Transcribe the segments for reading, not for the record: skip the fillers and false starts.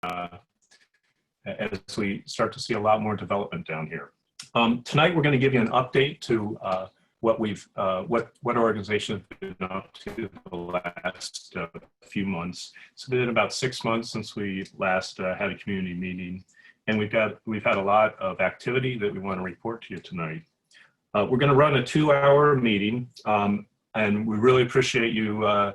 as we start to see a lot more development down here. Tonight, we're going to give you an update to what our organization has been up to the last few months. It's been about 6 months since we last had a community meeting, and we've had a lot of activity that we want to report to you tonight. We're going to run a 2-hour meeting, and we really appreciate you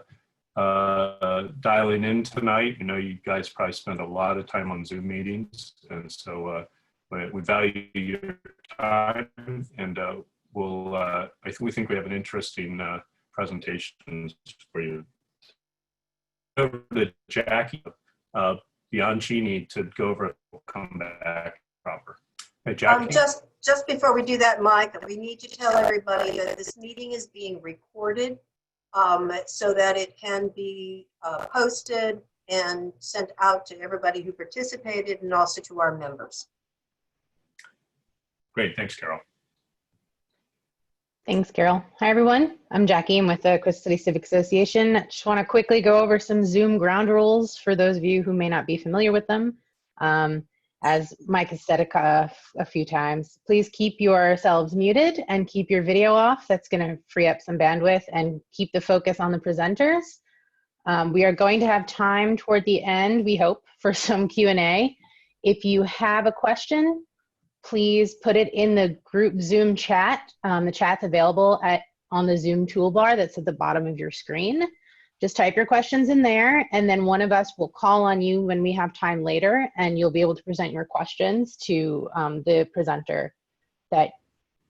dialing in tonight. You know, you guys probably spend a lot of time on Zoom meetings, and so we value your time, and we think we have an interesting presentation for you. Over to Jackie Bianchini to go over it. We'll come back proper. Hey, Jackie. Just before we do that, Mike, we need to tell everybody that this meeting is being recorded so that it can be posted and sent out to everybody who participated and also to our members. Great, thanks, Carol. Thanks, Carol. Hi, everyone. I'm Jackie. I'm with the Coast City Civic Association. Just want to quickly go over some Zoom ground rules for those of you who may not be familiar with them. As Mike has said a few times, please keep yourselves muted and keep your video off. That's going to free up some bandwidth, and keep the focus on the presenters. We are going to have time toward the end, we hope, for some Q&A. If you have a question, please put it in the group Zoom chat. The chat's available on the Zoom toolbar that's at the bottom of your screen. Just type your questions in there, and then one of us will call on you when we have time later, and you'll be able to present your questions to the presenter that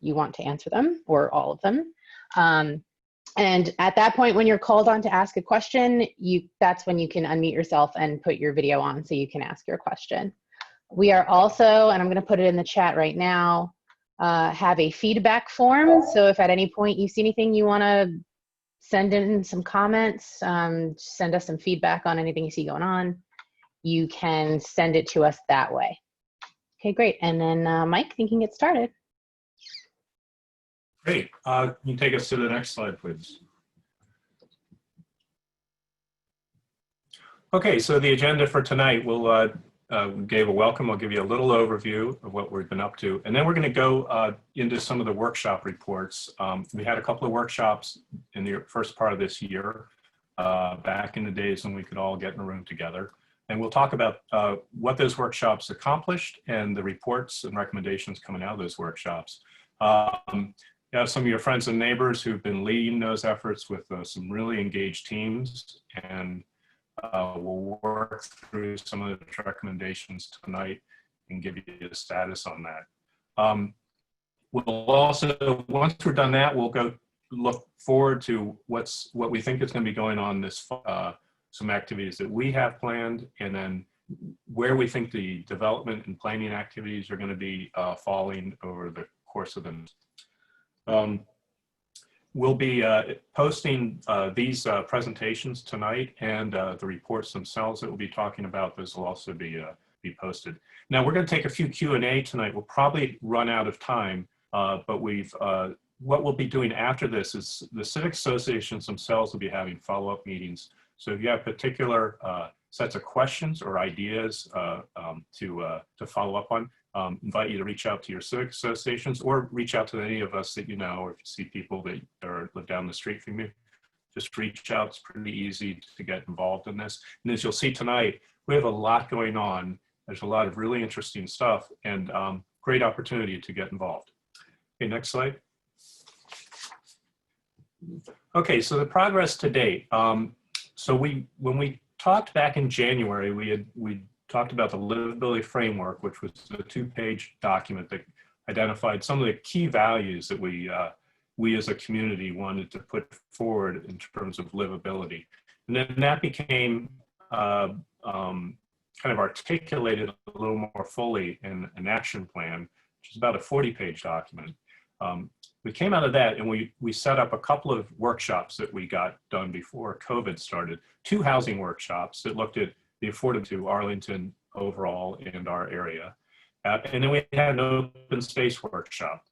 you want to answer them, or all of them. And at that point, when you're called on to ask a question, that's when you can unmute yourself and put your video on so you can ask your question. We are also, and I'm going to put it in the chat right now, have a feedback form. So if at any point you see anything you want to send in some comments, send us some feedback on anything you see going on, you can send it to us that way. Okay, great. And then Mike, you can get started. Great. Can you take us to the next slide, please? Okay, so the agenda for tonight, we'll gave a welcome. I'll give you a little overview of what we've been up to, and then we're going to go into some of the workshop reports. We had a couple of workshops in the first part of this year, back in the days when we could all get in a room together, and we'll talk about what those workshops accomplished and the reports and recommendations coming out of those workshops. You have some of your friends and neighbors who've been leading those efforts with some really engaged teams, and we'll work through some of the recommendations tonight and give you a status on that. We'll also, once we're done that, we'll go look forward to what we think is going to be going on this fall, some activities that we have planned, and then where we think the development and planning activities are going to be falling over the course of the We'll be posting these presentations tonight, and the reports themselves that we'll be talking about. Those will also be posted. Now we're going to take a few Q&A tonight. We'll probably run out of time, but what we'll be doing after this is the civic associations themselves will be having follow-up meetings. So if you have particular sets of questions or ideas to follow up on, invite you to reach out to your civic associations, or reach out to any of us that you know, or if you see people that live down the street from you, just reach out. It's pretty easy to get involved in this. And as you'll see tonight, we have a lot going on. There's a lot of really interesting stuff, and great opportunity to get involved. Okay, next slide. Okay, so the progress to date. So when we talked back in January, we talked about the Livability Framework, which was a 2-page document that identified some of the key values that we as a community wanted to put forward in terms of livability. And then that became kind of articulated a little more fully in an action plan, which is about a 40-page document. We came out of that, and we set up a couple of workshops that we got done before COVID started, 2 housing workshops that looked at the affordability to Arlington overall and our area. And then we had an open space workshop,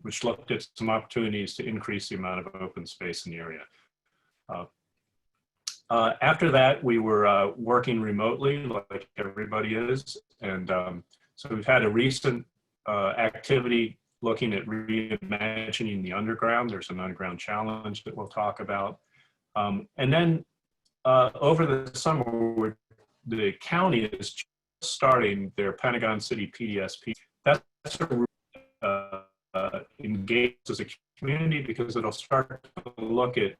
which looked at some opportunities to increase the amount of open space in the area. After that, we were working remotely like everybody is. And so we've had a recent activity looking at reimagining the underground. There's an underground challenge that we'll talk about. And then over the summer, the county is just starting their Pentagon City PDSP. That's engaged as a community because it'll start to look at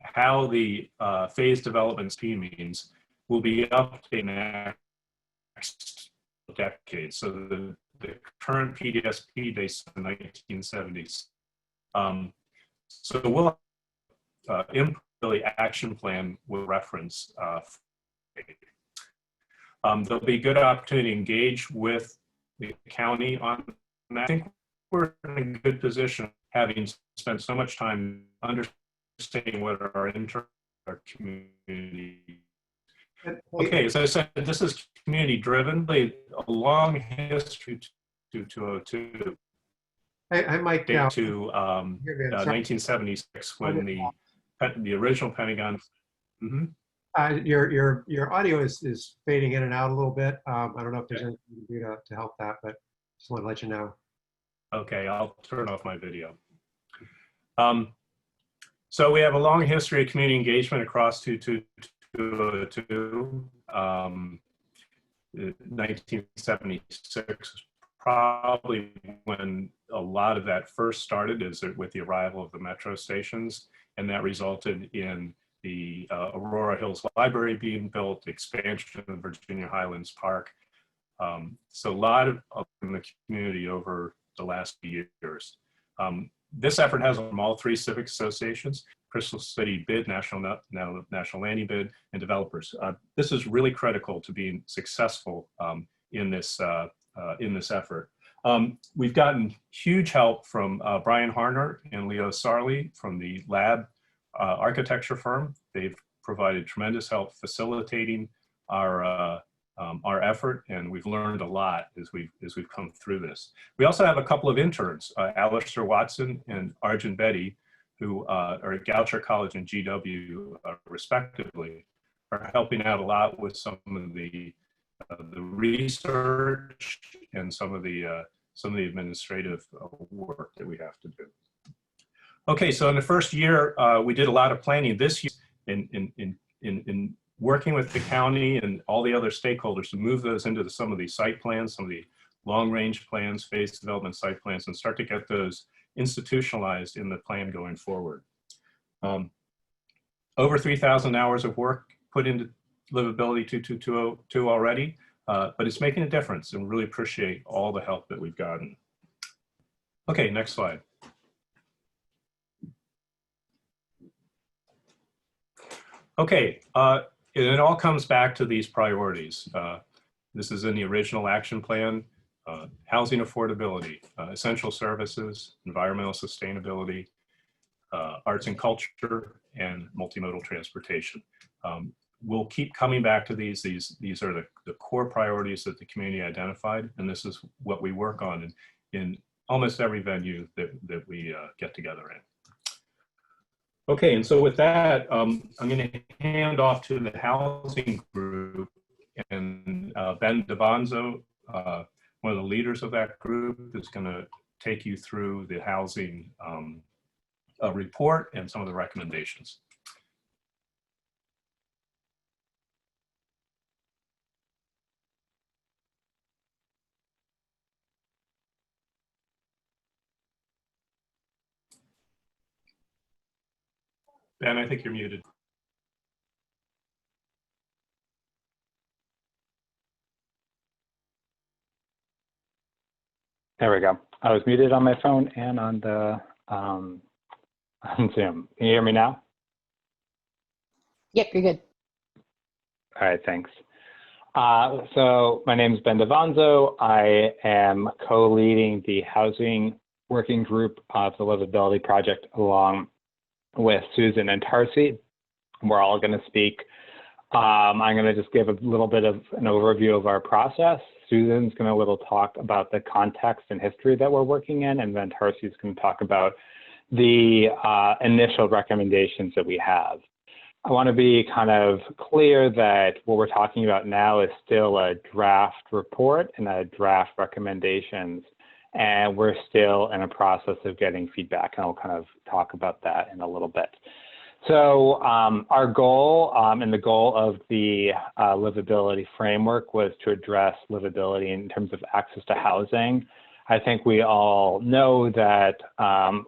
how the phase development means will be updated next decade. So the current PDSP based in the 1970s. So we'll really action plan will reference. There'll be good opportunity to engage with the county on that. I think we're in a good position having spent so much time understanding what our internal community. Okay, as I said, this is community driven, a long history to 202. I might date to 1976 when the original Pentagon. Your audio is fading in and out a little bit. I don't know if there's anything you can do to help that, but just want to let you know. Okay, I'll turn off my video. So we have a long history of community engagement across 202. 1976 probably when a lot of that first started, is with the arrival of the metro stations, and that resulted in the Aurora Hills Library being built, expansion of Virginia Highlands Park. So a lot of in the community over the last few years. This effort has from all three civic associations: Crystal City Bid, National Landing Bid, and developers. This is really critical to being successful in this effort. We've gotten huge help from Brian Harner and Leo Sarli from the Lab architecture firm. They've provided tremendous help facilitating our effort, and we've learned a lot as we've come through this. We also have a couple of interns, Alistair Watson and Arjun Betty, who are at Goucher College and GW respectively, are helping out a lot with some of the research and some of the administrative work that we have to do. Okay, so in the first year, we did a lot of planning. This year in working with the county and all the other stakeholders to move those into some of these site plans, some of the long-range plans, phase development site plans, and start to get those institutionalized in the plan going forward. Over 3,000 hours of work put into Livability 222 already, but it's making a difference, and really appreciate all the help that we've gotten. Okay, next slide. Okay, it all comes back to these priorities. This is in the original action plan: housing affordability, essential services, environmental sustainability, arts and culture, and multimodal transportation. We'll keep coming back to these. These are the core priorities that the community identified, and this is what we work on in almost every venue that we get together in. Okay, and so with that, I'm going to hand off to the housing group, and Ben DeVonzo, one of the leaders of that group, is going to take you through the housing report and some of the recommendations. Ben, I think you're muted. There we go. I was muted on my phone and on the on Zoom. Can you hear me now? Yep, you're good. All right, thanks. So my name is Ben DeVonzo. I am co-leading the housing working group of the Livability Project along with Susan and Tarsi. We're all going to speak. I'm going to just give a little bit of an overview of our process. Susan's going to talk about the context and history that we're working in, and then Tarsi's going to talk about the initial recommendations that we have. I want to be kind of clear that what we're talking about now is still a draft report and a draft recommendations, and we're still in a process of getting feedback, and I'll kind of talk about that in a little bit. So our goal and the goal of the livability framework was to address livability in terms of access to housing. I think we all know that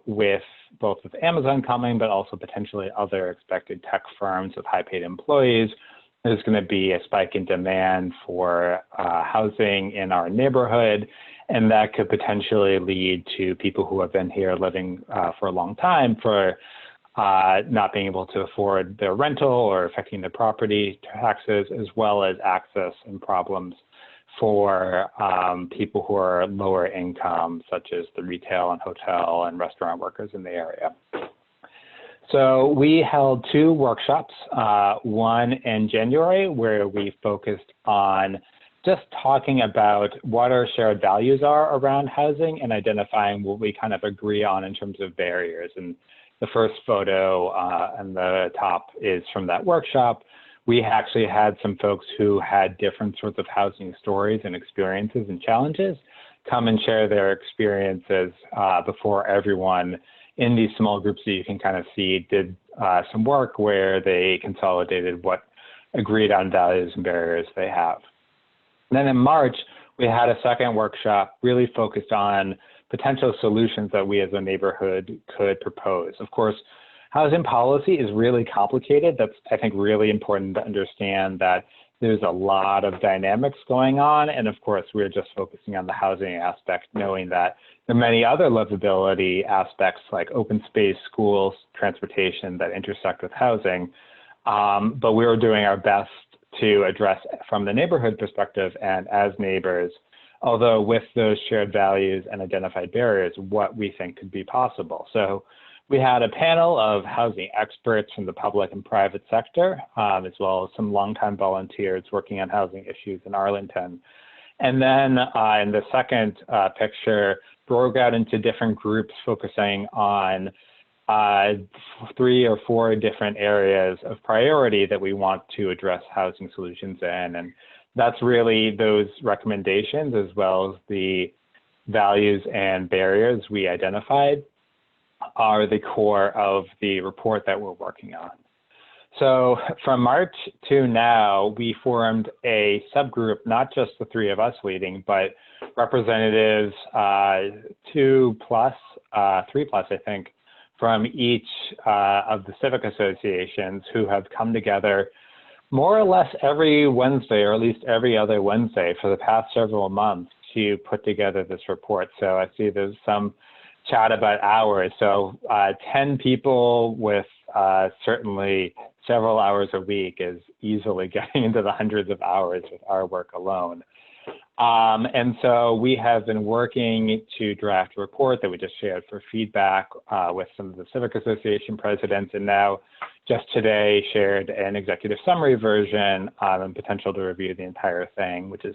with both with Amazon coming, but also potentially other expected tech firms with high-paid employees, there's going to be a spike in demand for housing in our neighborhood, and that could potentially lead to people who have been here living for a long time for not being able to afford their rental or affecting their property taxes, as well as access and problems for people who are lower income, such as the retail and hotel and restaurant workers in the area. So we held 2 workshops, one in January where we focused on just talking about what our shared values are around housing and identifying what we kind of agree on in terms of barriers. And the first photo on the top is from that workshop. We actually had some folks who had different sorts of housing stories and experiences and challenges come and share their experiences before everyone in these small groups that you can kind of see did some work where they consolidated what agreed on values and barriers they have. And then in March, we had a second workshop really focused on potential solutions that we as a neighborhood could propose. Of course, housing policy is really complicated. That's, I think, really important to understand that there's a lot of dynamics going on. And of course, we're just focusing on the housing aspect, knowing that there are many other livability aspects like open space, schools, transportation that intersect with housing. But we were doing our best to address from the neighborhood perspective and as neighbors, although with those shared values and identified barriers, what we think could be possible. So we had a panel of housing experts from the public and private sector, as well as some longtime volunteers working on housing issues in Arlington. And then in the second picture, broke out into different groups focusing on 3 or 4 different areas of priority that we want to address housing solutions in. And that's really those recommendations as well as the values and barriers we identified are the core of the report that we're working on. So from March to now, we formed a subgroup, not just the 3 of us leading, but representatives 2+, 3+, I think, from each of the civic associations who have come together more or less every Wednesday, or at least every other Wednesday for the past several months to put together this report. So I see there's some chat about hours. So 10 people with certainly several hours a week is easily getting into the hundreds of hours with our work alone. And so we have been working to draft a report that we just shared for feedback with some of the civic association presidents, and now just today shared an executive summary version and potential to review the entire thing, which is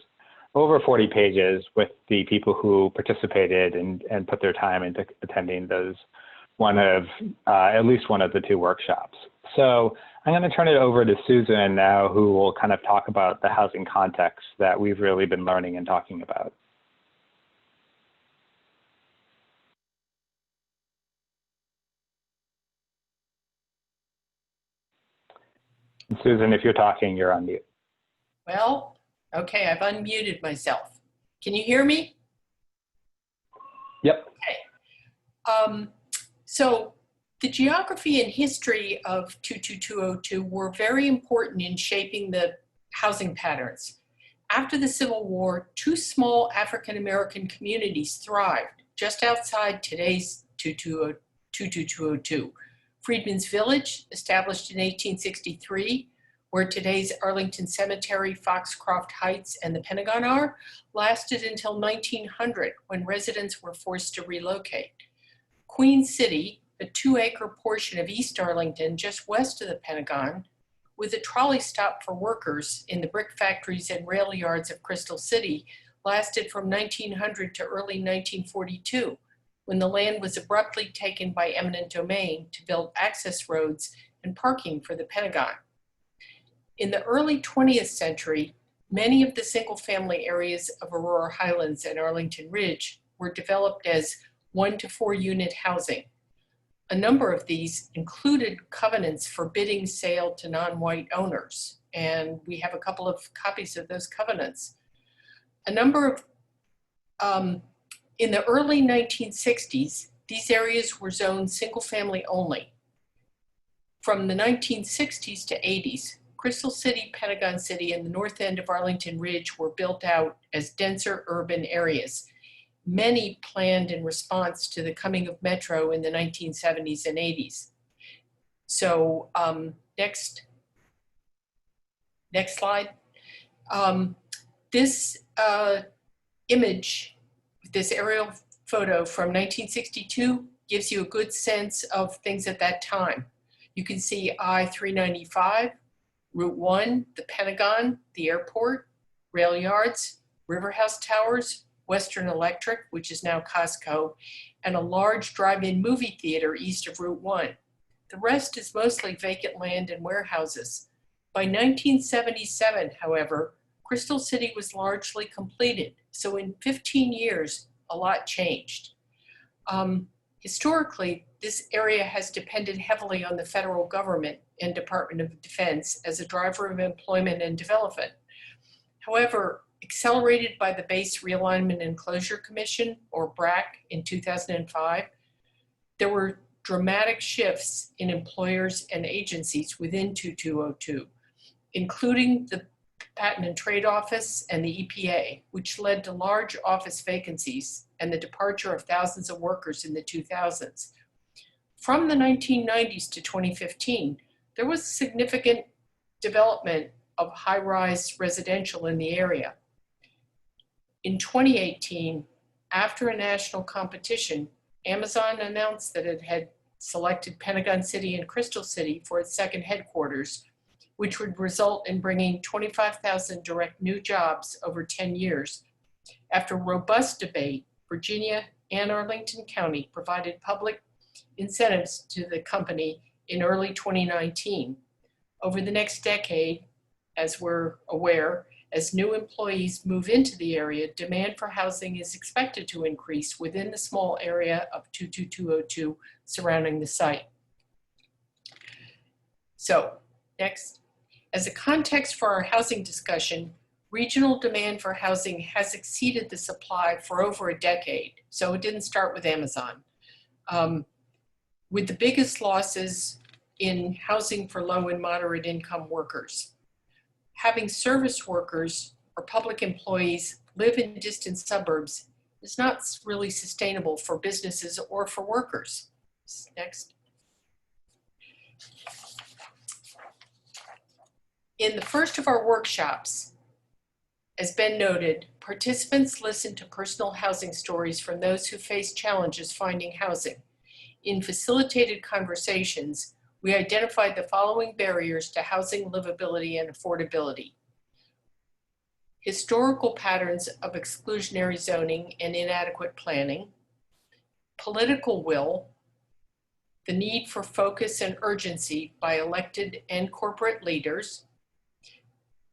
over 40 pages with the people who participated and put their time into attending those at least one of the 2 workshops. So I'm going to turn it over to Susan now, who will kind of talk about the housing context that we've really been learning and talking about. Susan, if you're talking, you're on mute. Well, okay, I've unmuted myself. Can you hear me? Yep. Okay. So the geography and history of 22202 were very important in shaping the housing patterns. After the Civil War, 2 small African-American communities thrived just outside today's 22202. Freedmen's Village, established in 1863, where today's Arlington Cemetery, Foxcroft Heights, and the Pentagon are, lasted until 1900, when residents were forced to relocate. Queen City, a 2-acre portion of East Arlington just west of the Pentagon, with a trolley stop for workers in the brick factories and rail yards of Crystal City, lasted from 1900 to early 1942, when the land was abruptly taken by eminent domain to build access roads and parking for the Pentagon. In the early 20th century, many of the single-family areas of Aurora Highlands and Arlington Ridge were developed as 1 to 4 unit housing. A number of these included covenants forbidding sale to non-white owners, and we have a couple of copies of those covenants. A number of, in the early 1960s, these areas were zoned single-family only. From the 1960s to 80s, Crystal City, Pentagon City, and the north end of Arlington Ridge were built out as denser urban areas, many planned in response to the coming of Metro in the 1970s and 80s. So next slide. This image, this aerial photo from 1962 gives you a good sense of things at that time. You can see I-395, Route 1, the Pentagon, the airport, rail yards, River House Towers, Western Electric, which is now Costco, and a large drive-in movie theater east of Route 1. The rest is mostly vacant land and warehouses. By 1977, however, Crystal City was largely completed. So in 15 years, a lot changed. Historically, this area has depended heavily on the federal government and Department of Defense as a driver of employment and development. However, accelerated by the Base Realignment and Closure Commission, or BRAC, in 2005, there were dramatic shifts in employers and agencies within 2202, including the Patent and Trade Office and the EPA, which led to large office vacancies and the departure of thousands of workers in the 2000s. From the 1990s to 2015, there was significant development of high-rise residential in the area. In 2018, after a national competition, Amazon announced that it had selected Pentagon City and Crystal City for its second headquarters, which would result in bringing 25,000 direct new jobs over 10 years. After robust debate, Virginia and Arlington County provided public incentives to the company in early 2019. Over the next decade, as we're aware, as new employees move into the area, demand for housing is expected to increase within the small area of 22202 surrounding the site. So, next. As a context for our housing discussion, regional demand for housing has exceeded the supply for over a decade, so it didn't start with Amazon. With the biggest losses in housing for low and moderate income workers. Having service workers or public employees live in distant suburbs is not really sustainable for businesses or for workers. Next. In the first of our workshops, as Ben noted, participants listened to personal housing stories from those who face challenges finding housing. In facilitated conversations, we identified the following barriers to housing livability and affordability. Historical patterns of exclusionary zoning and inadequate planning, political will, the need for focus and urgency by elected and corporate leaders,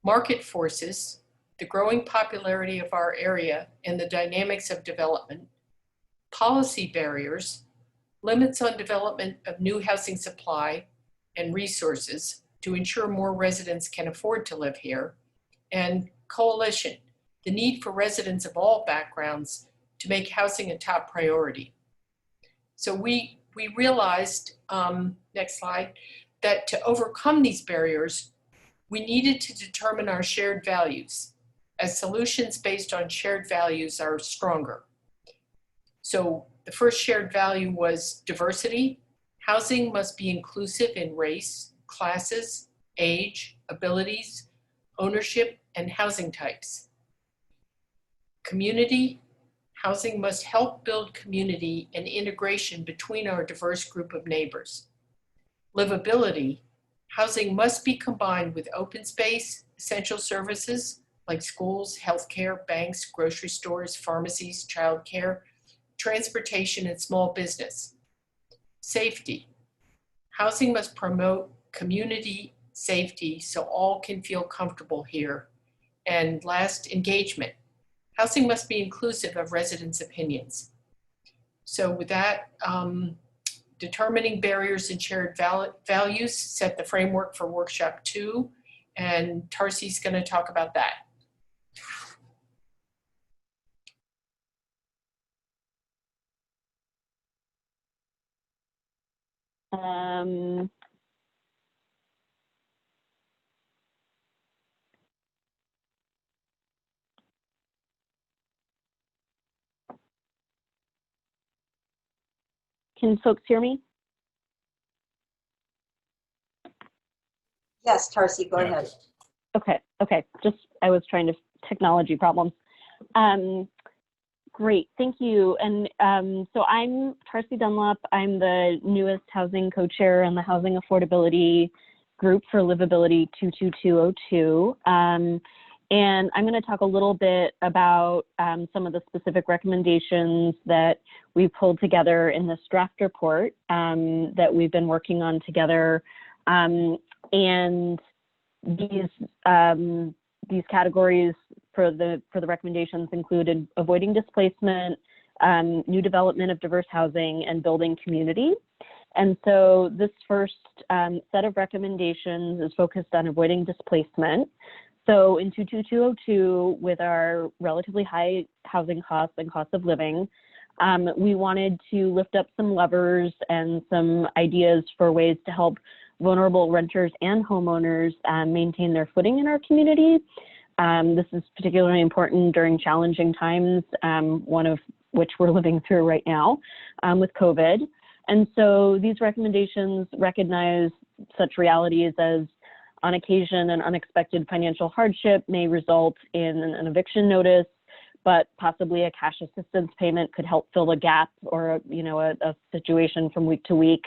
market forces, the growing popularity of our area and the dynamics of development, policy barriers, limits on development of new housing supply and resources to ensure more residents can afford to live here, and coalition, the need for residents of all backgrounds to make housing a top priority. So we realized, next slide, that to overcome these barriers, we needed to determine our shared values, as solutions based on shared values are stronger. So the first shared value was diversity. Housing must be inclusive in race, classes, age, abilities, ownership, and housing types. Community. Housing must help build community and integration between our diverse group of neighbors. Livability. Housing must be combined with open space, essential services like schools, healthcare, banks, grocery stores, pharmacies, childcare, transportation, and small business. Safety. Housing must promote community safety so all can feel comfortable here. And last, engagement. Housing must be inclusive of residents' opinions. So with that, determining barriers and shared values set the framework for workshop 2, and Tarsi's going to talk about that. Can folks hear me? Yes, Tarsi, go ahead. Okay. Just, I was trying to, technology problems. Great, thank you. And so I'm Tarsi Dunlop. I'm the newest housing co-chair in the Housing Affordability Group for Livability 22202. And I'm going to talk a little bit about some of the specific recommendations that we pulled together in this draft report that we've been working on together. And these categories for the recommendations included avoiding displacement, new development of diverse housing, and building community. And so this first set of recommendations is focused on avoiding displacement. So in 22202, with our relatively high housing costs and cost of living, we wanted to lift up some levers and some ideas for ways to help vulnerable renters and homeowners maintain their footing in our community. This is particularly important during challenging times, one of which we're living through right now with COVID. And so these recommendations recognize such realities as, on occasion, an unexpected financial hardship may result in an eviction notice, but possibly a cash assistance payment could help fill a gap or a situation from week to week.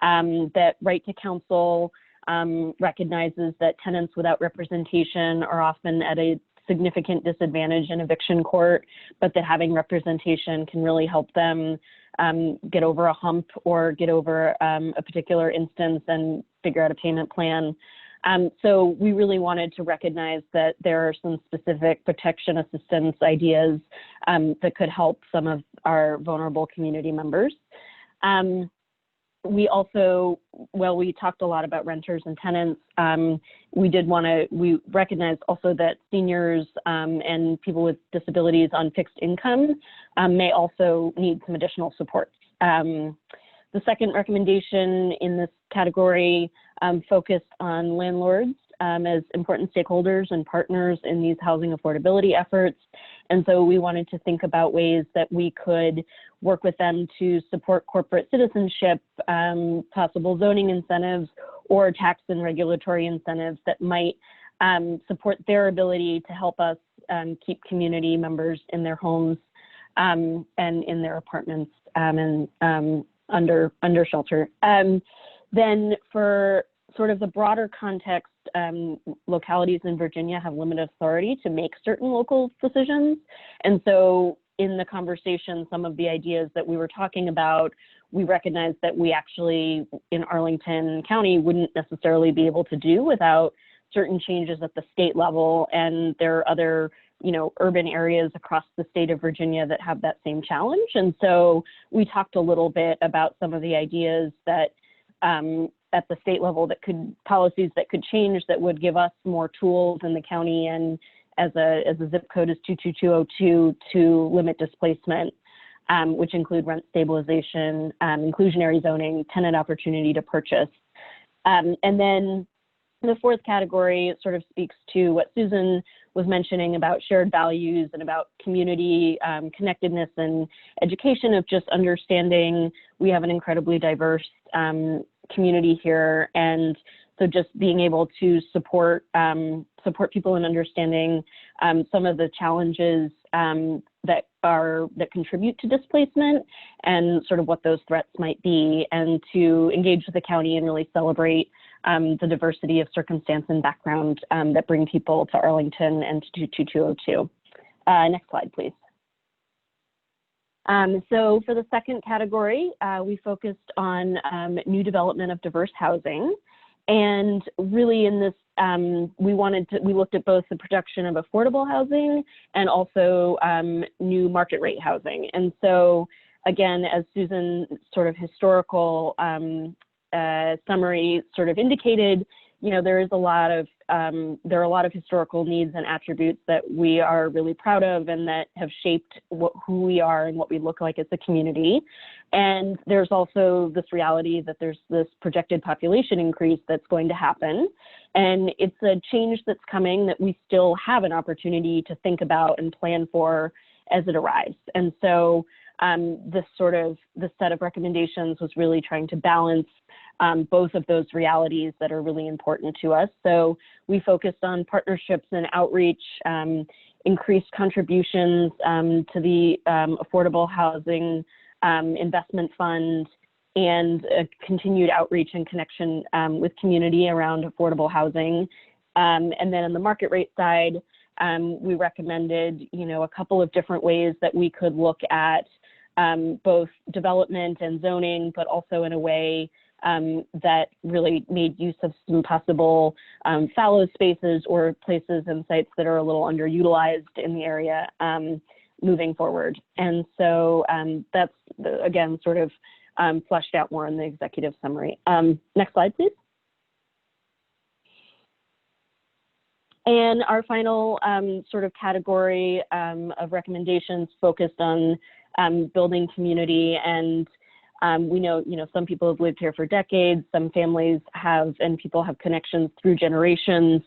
That right to counsel recognizes that tenants without representation are often at a significant disadvantage in eviction court, but that having representation can really help them get over a hump or get over a particular instance and figure out a payment plan. So we really wanted to recognize that there are some specific protection assistance ideas that could help some of our vulnerable community members. We also, well, we talked a lot about renters and tenants. We recognize also that seniors and people with disabilities on fixed income may also need some additional support. The second recommendation in this category focused on landlords as important stakeholders and partners in these housing affordability efforts. And so we wanted to think about ways that we could work with them to support corporate citizenship, possible zoning incentives, or tax and regulatory incentives that might support their ability to help us keep community members in their homes and in their apartments and under shelter. Then for sort of the broader context, localities in Virginia have limited authority to make certain local decisions. And so in the conversation, some of the ideas that we were talking about, we recognize that we actually in Arlington County wouldn't necessarily be able to do without certain changes at the state level. And there are other urban areas across the state of Virginia that have that same challenge. And so we talked a little bit about some of the ideas that at the state level policies that could change, that would give us more tools in the county and as a zip code is 22202 to limit displacement, which include rent stabilization, inclusionary zoning, tenant opportunity to purchase. And then the fourth category sort of speaks to what Susan was mentioning about shared values and about community connectedness and education, of just understanding we have an incredibly diverse community here. And so just being able to support people in understanding some of the challenges that contribute to displacement and sort of what those threats might be, and to engage with the county and really celebrate the diversity of circumstance and background that bring people to Arlington and to 22202. Next slide, please. So for the second category, we focused on new development of diverse housing. And really in this, we looked at both the production of affordable housing and also new market rate housing. And so again, as Susan's sort of historical summary sort of indicated, you know, there are a lot of historical needs and attributes that we are really proud of and that have shaped who we are and what we look like as a community. And there's also this reality that there's this projected population increase that's going to happen. And it's a change that's coming that we still have an opportunity to think about and plan for as it arrives. And so this set of recommendations was really trying to balance both of those realities that are really important to us. So we focused on partnerships and outreach, increased contributions to the Affordable Housing Investment Fund, and continued outreach and connection with community around affordable housing. And then on the market rate side, we recommended, you know, a couple of different ways that we could look at both development and zoning, but also in a way that really made use of some possible fallow spaces or places and sites that are a little underutilized in the area moving forward. And so that's, again, sort of fleshed out more in the executive summary. Next slide, please. And our final sort of category of recommendations focused on building community. And we know, you know, some people have lived here for decades, some families have, and people have connections through generations.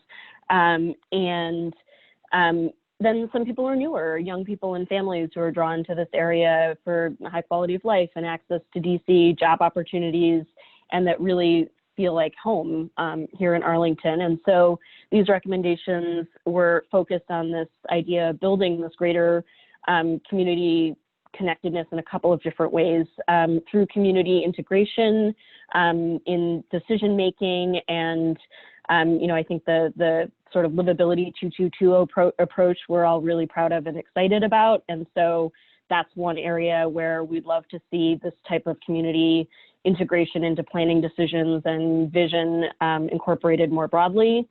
Then some people are newer, young people and families who are drawn to this area for high quality of life and access to DC, job opportunities, and that really feel like home here in Arlington. And so these recommendations were focused on this idea of building this greater community connectedness in a couple of different ways, through community integration in decision making. And you know, I think the sort of Livability 2220 approach we're all really proud of and excited about. And so that's one area where we'd love to see this type of community integration into planning decisions and vision incorporated more broadly.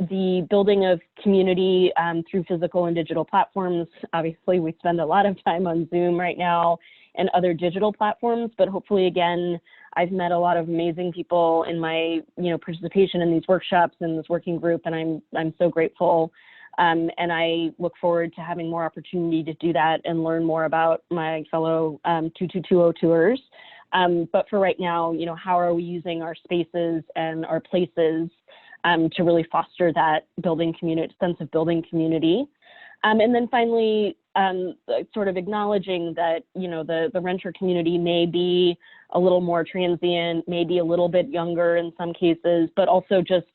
The building of community through physical and digital platforms. Obviously, we spend a lot of time on Zoom right now and other digital platforms, but hopefully, again, I've met a lot of amazing people in my, you know, participation in these workshops and this working group, and I'm so grateful. And I look forward to having more opportunity to do that and learn more about my fellow 2220 tours. But for right now, you know, how are we using our spaces and our places to really foster that building community, sense of building community. And then finally, sort of acknowledging that, you know, the renter community may be a little more transient, maybe a little bit younger in some cases, but also just,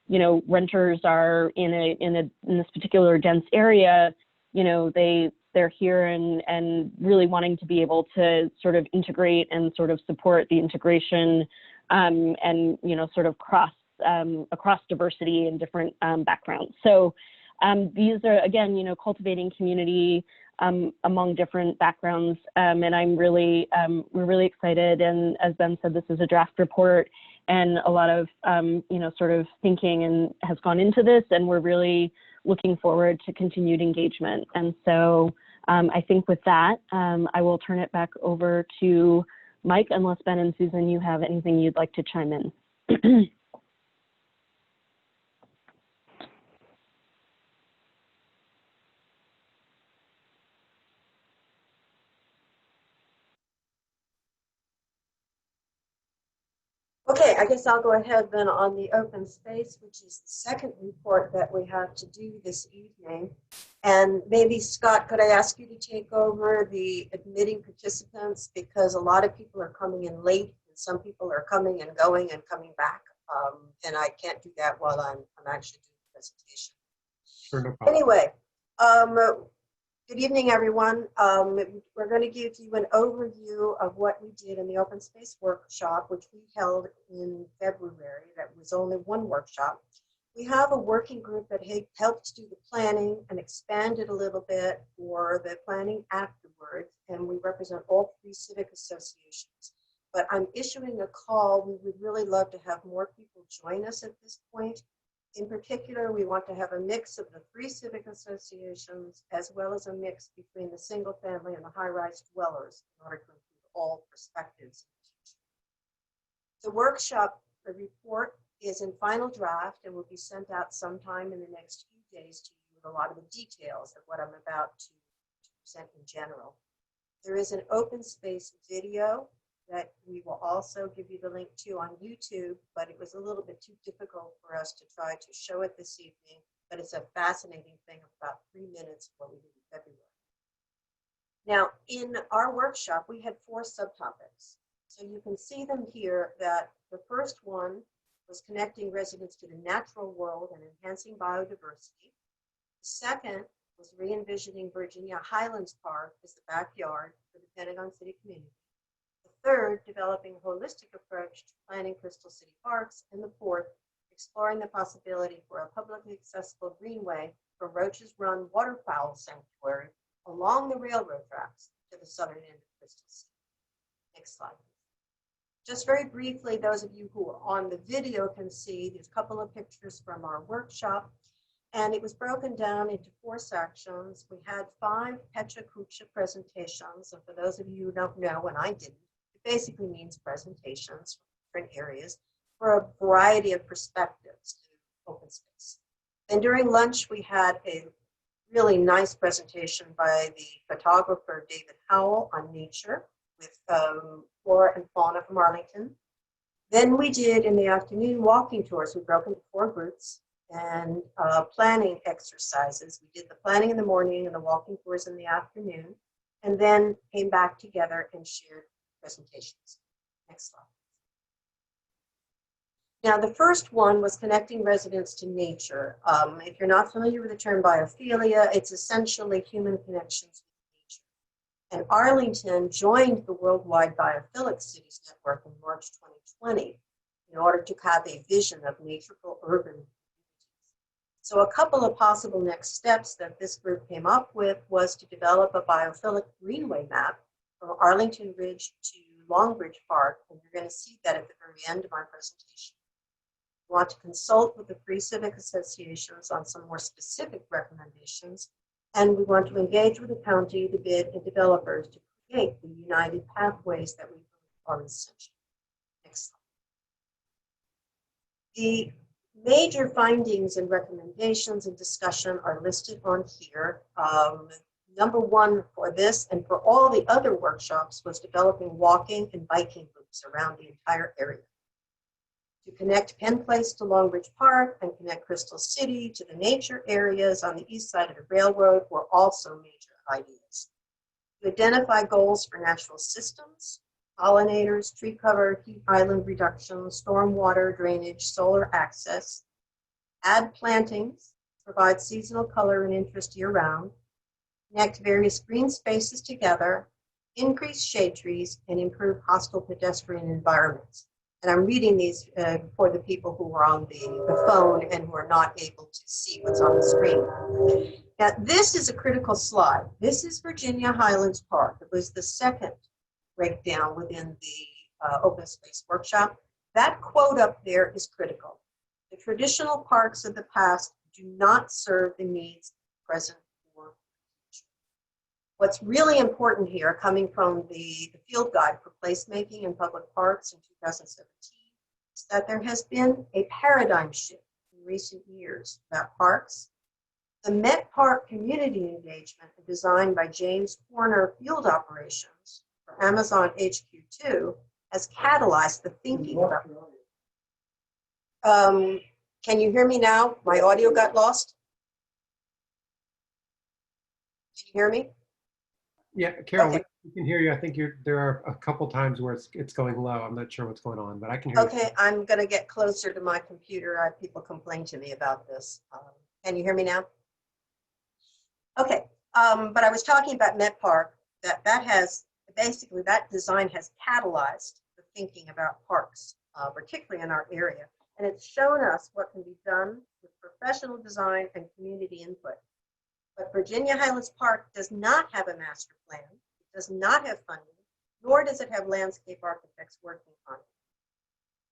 you know, renters are in this particular dense area, you know, they're here and really wanting to be able to sort of integrate and sort of support the integration and, you know, sort of across diversity and different backgrounds. So these are, again, you know, cultivating community among different backgrounds. And we're really excited. And as Ben said, this is a draft report and a lot of, you know, sort of thinking and has gone into this. And we're really looking forward to continued engagement. And so I think with that, I will turn it back over to Mike, unless Ben and Susan, you have anything you'd like to chime in. Okay, I guess I'll go ahead then on the open space, which is the second report that we have to do this evening. And maybe, Scott, could I ask you to take over the admitting participants, because a lot of people are coming in late and some people are coming and going and coming back. And I can't do that while I'm actually doing the presentation. Sure, no problem. Anyway, good evening, everyone. We're going to give you an overview of what we did in the open space workshop, which we held in February. That was only one workshop. We have a working group that helped do the planning and expanded a little bit for the planning afterwards, and we represent all 3 civic associations. but I'm issuing a call. We would really love to have more people join us at this point. In particular, we want to have a mix of the 3 civic associations as well as a mix between the single family and the high-rise dwellers in order to include all perspectives. The workshop report is in final draft and will be sent out sometime in the next few days to you with a lot of the details of what I'm about to present in general. There is an open space video that we will also give you the link to on YouTube, but it was a little bit too difficult for us to try to show it this evening, but it's a fascinating thing of about 3 minutes what we did in February. Now, in our workshop, we had 4 subtopics. So you can see them here that the first one was connecting residents to the natural world and enhancing biodiversity. The second was re-envisioning Virginia Highlands Park as the backyard for the Pentagon City community. The third, developing a holistic approach to planning Crystal City parks. And the fourth, exploring the possibility for a publicly accessible greenway from Roaches Run Waterfowl Sanctuary along the railroad tracks to the southern end of Crystal City. Next slide. Just very briefly, those of you who are on the video can see there's a couple of pictures from our workshop, and it was broken down into 4 sections. We had 5 Pecha Kucha presentations, and for those of you who don't know, and I didn't, it basically means presentations from different areas for a variety of perspectives to open space. And during lunch, we had a really nice presentation by the photographer David Howell on nature with flora and fauna from Arlington. Then we did in the afternoon walking tours. We broke into 4 groups and planning exercises. We did the planning in the morning and the walking tours in the afternoon, and then came back together and shared presentations. Next slide. Now, the first one was connecting residents to nature. If you're not familiar with the term biophilia, it's essentially human connections with nature. And Arlington joined the Worldwide Biophilic Cities Network in March 2020 in order to have a vision of natureful urban communities. So a couple of possible next steps that this group came up with was to develop a biophilic greenway map from Arlington Ridge to Longbridge Park, and you're going to see that at the very end of my presentation. We want to consult with the 3 civic associations on some more specific recommendations, and we want to engage with the county, the bid, and developers to create the united pathways that we believe are essential. Next slide. The major findings and recommendations and discussion are listed on here. Number 1 for this and for all the other workshops was developing walking and biking routes around the entire area. To connect Penn Place to Longbridge Park and connect Crystal City to the nature areas on the east side of the railroad were also major ideas. To identify goals for natural systems, pollinators, tree cover, heat island reduction, stormwater drainage, solar access, add plantings, provide seasonal color and interest year-round, connect various green spaces together, increase shade trees, and improve hostile pedestrian environments. And I'm reading these for the people who are on the phone and who are not able to see what's on the screen. Now, this is a critical slide. This is Virginia Highlands Park. It was the second breakdown within the open space workshop. That quote up there is critical. The traditional parks of the past do not serve the needs of present or future. What's really important here, coming from the field guide for placemaking in public parks in 2017, is that there has been a paradigm shift in recent years about parks. The Met Park community engagement designed by James Horner Field Operations for Amazon HQ2 has catalyzed the thinking about. Can you hear me now? My audio got lost. Can you hear me? Yeah, Carol, Okay. we can hear you. I think there are a couple times where it's going low. I'm not sure what's going on, but I can hear you. Okay, I'm going to get closer to my computer. I have people complain to me about this. Can you hear me now? Okay, but I was talking about Met Park, that has basically, that design has catalyzed the thinking about parks, particularly in our area. And it's shown us what can be done with professional design and community input. But Virginia Highlands Park does not have a master plan. It does not have funding, nor does it have landscape architects working on it.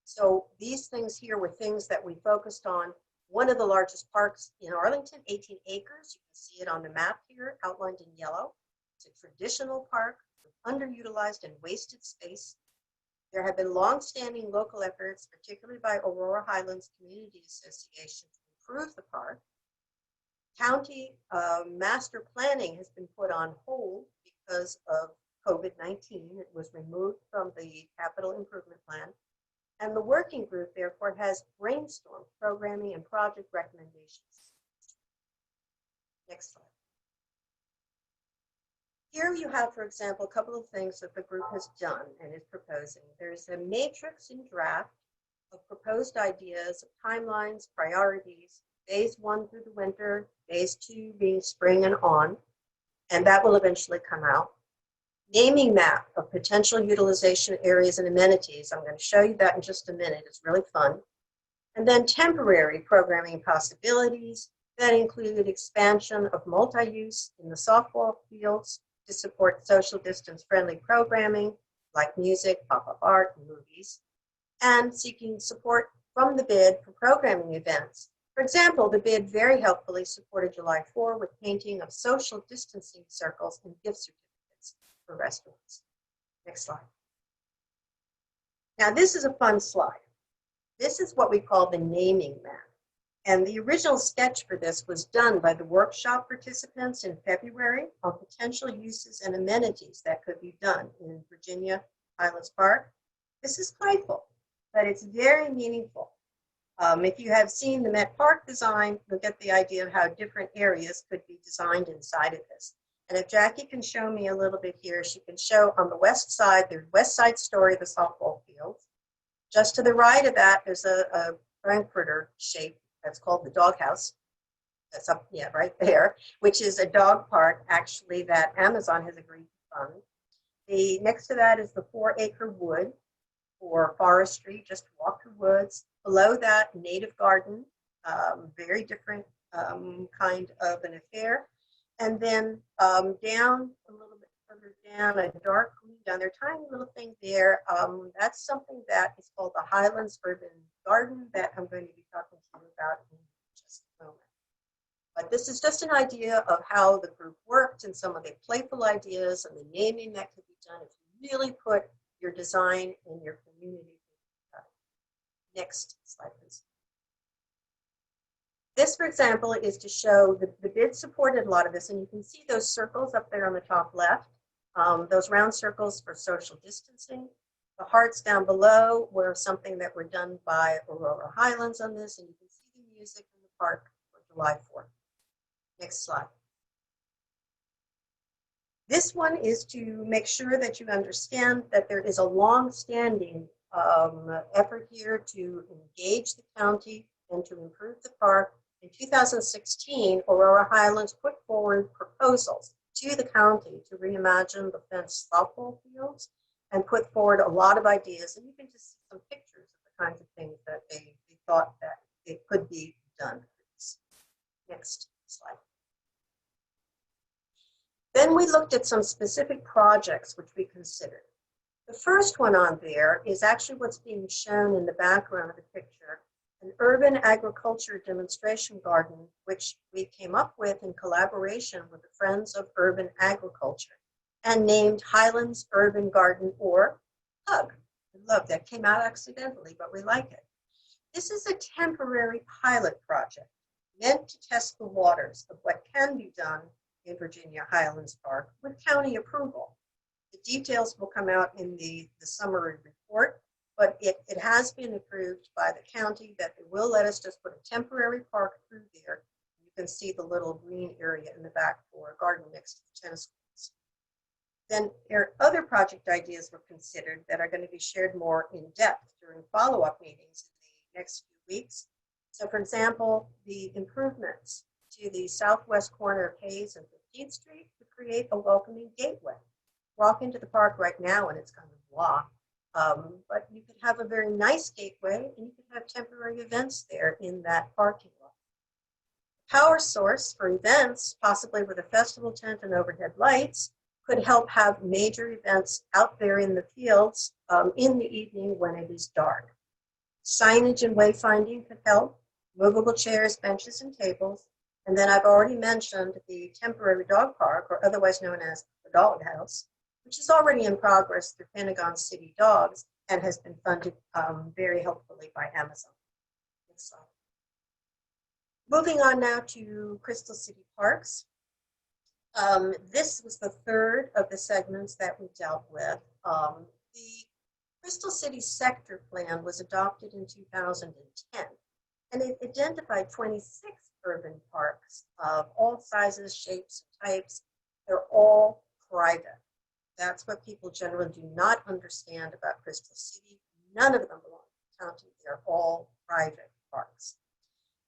So these things here were things that we focused on. One of the largest parks in Arlington, 18 acres. You can see it on the map here, outlined in yellow. It's a traditional park with underutilized and wasted space. There have been long-standing local efforts, particularly by Aurora Highlands Community Association, to improve the park. County master planning has been put on hold because of COVID-19. It was removed from the capital improvement plan. And the working group, therefore, has brainstormed programming and project recommendations. Next slide. Here you have, for example, a couple of things that the group has done and is proposing. There's a matrix in draft of proposed ideas, of timelines, priorities, phase 1 through the winter, phase 2 being spring and on, and that will eventually come out. Naming map of potential utilization areas and amenities. I'm going to show you that in just a minute. It's really fun. And then temporary programming possibilities that include expansion of multi-use in the softball fields to support social distance friendly programming like music, pop-up art, and movies, and seeking support from the bid for programming events. For example, the bid very helpfully supported July 4 with painting of social distancing circles and gift certificates for restaurants. Next slide. Now this is a fun slide. This is what we call the naming map. And the original sketch for this was done by the workshop participants in February on potential uses and amenities that could be done in Virginia Highlands Park. This is playful, but it's very meaningful. If you have seen the Met Park design, you'll get the idea of how different areas could be designed inside of this. And if Jackie can show me a little bit here, she can show on the west side, the west side story of the softball field. Just to the right of that, there's a Frankfurter shape that's called the doghouse. That's up, yeah, right there, which is a dog park, actually, that Amazon has agreed to fund. The next to that is the 4-acre wood for forestry, just to walk through woods. Below that, native garden, very different kind of an affair. And then down a little bit further down, a dark green down there, tiny little thing there. That's something that is called the Highlands Urban Garden that I'm going to be talking to you about in just a moment. But this is just an idea of how the group worked and some of the playful ideas and the naming that could be done if you really put your design in your community. Next slide, please. This, for example, is to show the bid supported a lot of this, and you can see those circles up there on the top left, those round circles for social distancing. The hearts down below were something that were done by Aurora Highlands on this, and you can see the music in the park for July 4th. Next slide. This one is to make sure that you understand that there is a long-standing effort here to engage the county and to improve the park. In 2016, Aurora Highlands put forward proposals to the county to reimagine the fenced softball fields and put forward a lot of ideas. And you can just see some pictures of the kinds of things that they thought that it could be done. Next slide. Then we looked at some specific projects which we considered. The first one on there is actually what's being shown in the background of the picture, an urban agriculture demonstration garden, which we came up with in collaboration with the Friends of Urban Agriculture and named Highlands Urban Garden, or HUG. I love that. Came out accidentally, but we like it. This is a temporary pilot project meant to test the waters of what can be done in Virginia Highlands Park with county approval. The details will come out in the summary report, but it has been approved by the county that they will let us just put a temporary park through there. You can see the little green area in the back for a garden next to the tennis courts. Then there are other project ideas were considered that are going to be shared more in depth during follow-up meetings in the next few weeks. So for example, the improvements to the southwest corner of Hayes and 15th Street to create a welcoming gateway. Walk into the park right now and it's kind of blah, but you could have a very nice gateway and you could have temporary events there in that parking lot. Power source for events, possibly with a festival tent and overhead lights, could help have major events out there in the fields in the evening when it is dark. Signage and wayfinding could help, movable chairs, benches, and tables. And then I've already mentioned the temporary dog park, or otherwise known as the dog house, which is already in progress through Pentagon City Dogs and has been funded very helpfully by Amazon. Next slide. Moving on now to Crystal City Parks. This was the third of the segments that we dealt with. The Crystal City Sector Plan was adopted in 2010, and it identified 26 urban parks of all sizes, shapes, and types. They're all private. That's what people generally do not understand about Crystal City. None of them belong to the county. They're all private parks.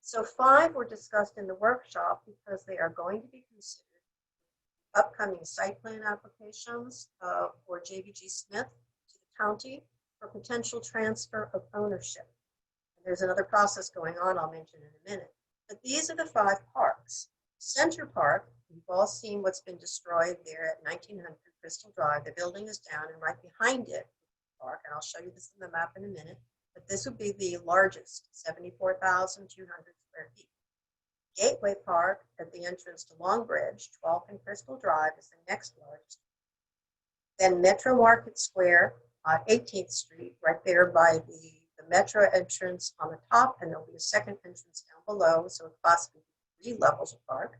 So 5 were discussed in the workshop because they are going to be considered upcoming site plan applications for JBG Smith to the county for potential transfer of ownership. And there's another process going on I'll mention in a minute. But these are the 5 parks. Center Park, you've all seen what's been destroyed there at 1900 Crystal Drive. The building is down, and right behind it, park, and I'll show you this in the map in a minute, but this would be the largest, 74,200 square feet. Gateway Park at the entrance to Long Bridge, 12th and Crystal Drive, is the next largest. Then Metro Market Square, 18th Street, right there by the Metro entrance on the top, and there'll be a second entrance down below, so it's possibly 3 levels of park.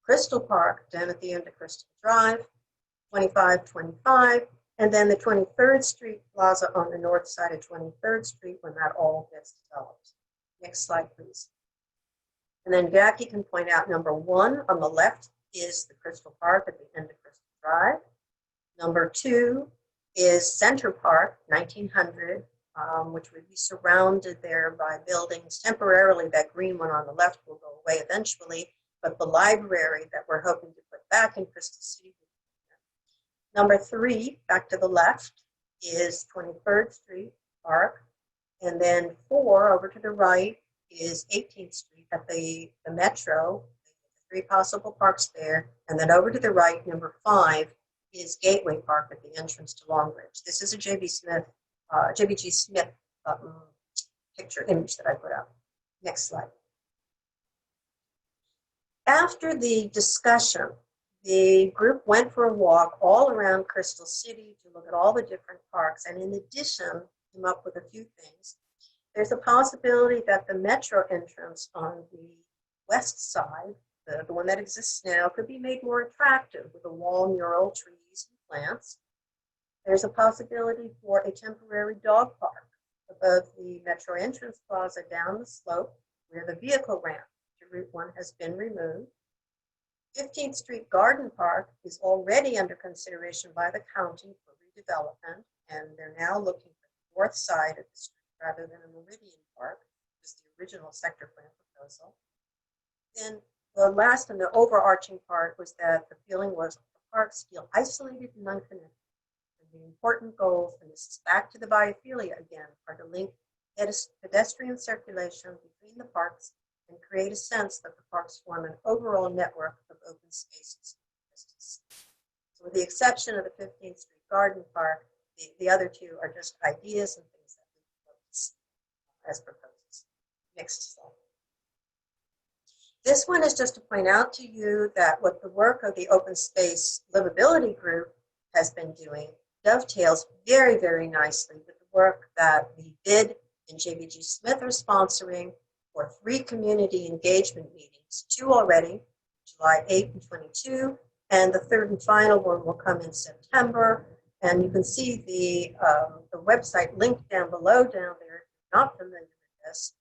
Crystal Park, down at the end of Crystal Drive, 2525, and then the 23rd Street Plaza on the north side of 23rd Street when that all gets developed. Next slide, please. And then Jackie can point out number 1 on the left is the Crystal Park at the end of Crystal Drive. Number 2 is Center Park, 1900, which would be surrounded there by buildings. Temporarily, that green one on the left will go away eventually, but the library that we're hoping to put back in Crystal City. Number 3, back to the left, is 23rd Street Park. And then 4 over to the right is 18th Street at the Metro, 3 possible parks there. And then over to the right, number 5, is Gateway Park at the entrance to Long Bridge. This is a JBG Smith picture image that I put up. Next slide. After the discussion, the group went for a walk all around Crystal City to look at all the different parks, and in addition, came up with a few things. There's a possibility that the Metro entrance on the west side, the one that exists now, could be made more attractive with a wall mural, trees, and plants. There's a possibility for a temporary dog park above the Metro entrance plaza down the slope where the vehicle ramp to Route 1 has been removed. 15th Street Garden Park is already under consideration by the county for redevelopment, and they're now looking for the north side of the street rather than a Meridian Park, which is the original sector plan proposal. Then the last and the overarching part was that the feeling was the parks feel isolated and unconnected. And the important goals, and this is back to the biophilia again, are to link pedestrian circulation between the parks and create a sense that the parks form an overall network of open spaces. So with the exception of the 15th Street Garden Park, the other 2 are just ideas and things that we propose as proposals. Next slide. This one is just to point out to you that what the work of the Open Space Livability Group has been doing dovetails very, very nicely with the work that the BID and JBG Smith are sponsoring for 3 community engagement meetings, 2 already, July 8 and 22, and the 3rd and final one will come in September. And you can see the website linked down below down there. If you're not familiar with this,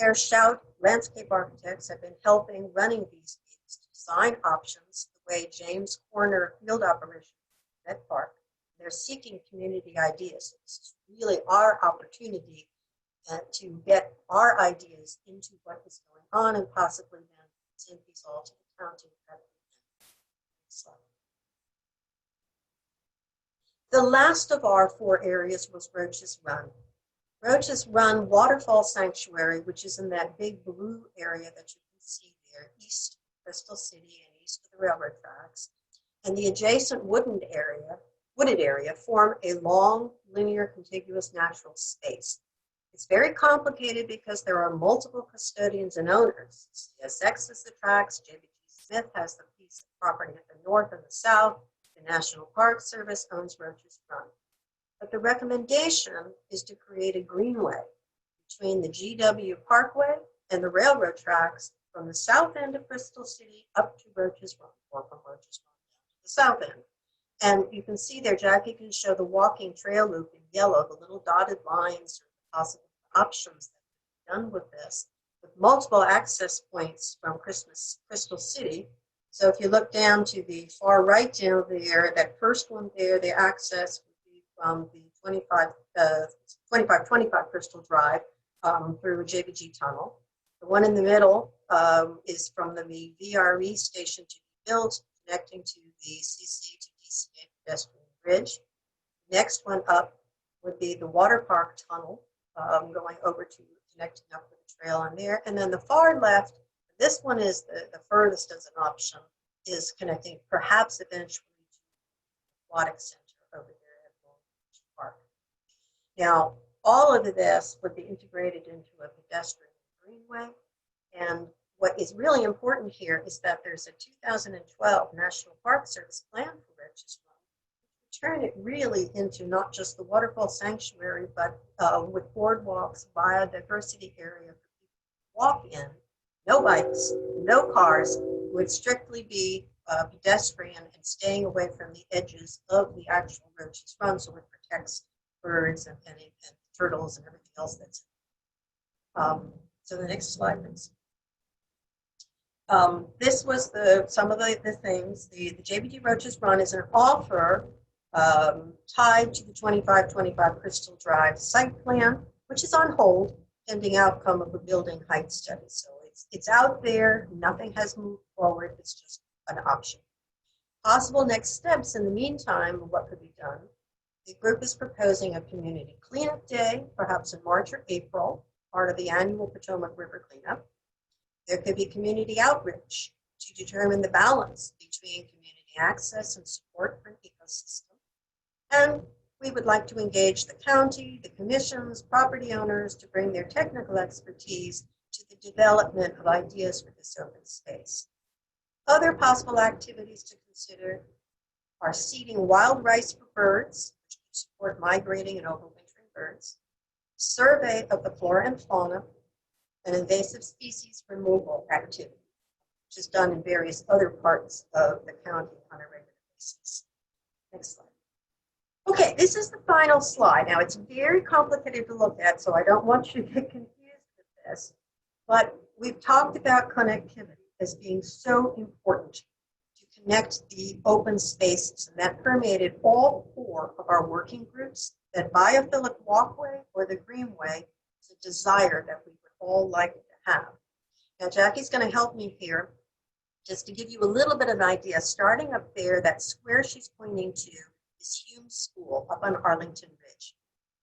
Herr Shout Landscape Architects have been helping running these meetings to design options the way James Corner Field Operations at Park. They're seeking community ideas. This is really our opportunity to get our ideas into what is going on and possibly then send these all to the county. The last of our 4 areas was Roach's Run. Roach's Run Waterfall Sanctuary, which is in that big blue area that you can see there, east of Crystal City and east of the railroad tracks. and the adjacent wooded area form a long, linear, contiguous natural space. It's very complicated because there are multiple custodians and owners. CSX is the tracks, JBG Smith has the piece of property at the north and the south, the National Park Service owns Roach's Run. But the recommendation is to create a greenway between the GW Parkway and the railroad tracks from the south end of Bristol City up to Roach's Run, or from Roach's Run down to the south end. And you can see there, Jackie can show the walking trail loop in yellow, the little dotted lines or the possible options that can be done with this, with multiple access points from Crystal City. So if you look down to the far right down there, that first one there, the access would be from the 2525 Crystal Drive through a JBG tunnel. The one in the middle is from the VRE station to be built, connecting to the CC to DCA pedestrian bridge. Next one up would be the Water Park tunnel, going over to connecting up with the trail on there. And then the far left, this one is the furthest as an option, is connecting perhaps eventually to the aquatic center over there at Long Beach Park. Now, all of this would be integrated into a pedestrian greenway. And what is really important here is that there's a 2012 National Park Service plan for Roach's Run, to turn it really into not just the waterfall sanctuary, but with boardwalks, biodiversity area for people to walk in, no bikes, no cars, would strictly be pedestrian and staying away from the edges of the actual Roach's Run, so it protects birds and turtles and everything else that's so the next slide, please. This was some of the things. The JBG Roach's Run is an offer tied to the 2525 Crystal Drive site plan, which is on hold pending outcome of a building height study. So it's out there. Nothing has moved forward. It's just an option. Possible next steps in the meantime, what could be done? The group is proposing a community cleanup day, perhaps in March or April, part of the annual Potomac River cleanup. There could be community outreach to determine the balance between community access and support for an ecosystem. And we would like to engage the county, the commissions, property owners to bring their technical expertise to the development of ideas for this open space. Other possible activities to consider are seeding wild rice for birds, which would support migrating and overwintering birds, survey of the flora and fauna, and invasive species removal activity, which is done in various other parts of the county on a regular basis. Next slide. Okay, this is the final slide. Now, it's very complicated to look at, so I don't want you to get confused with this, but we've talked about connectivity as being so important to connect the open spaces, and that permeated all 4 of our working groups, that biophilic walkway or the greenway is a desire that we would all like to have. Now, Jackie's going to help me here just to give you a little bit of an idea. Starting up there, that square she's pointing to is Hume School up on Arlington Ridge.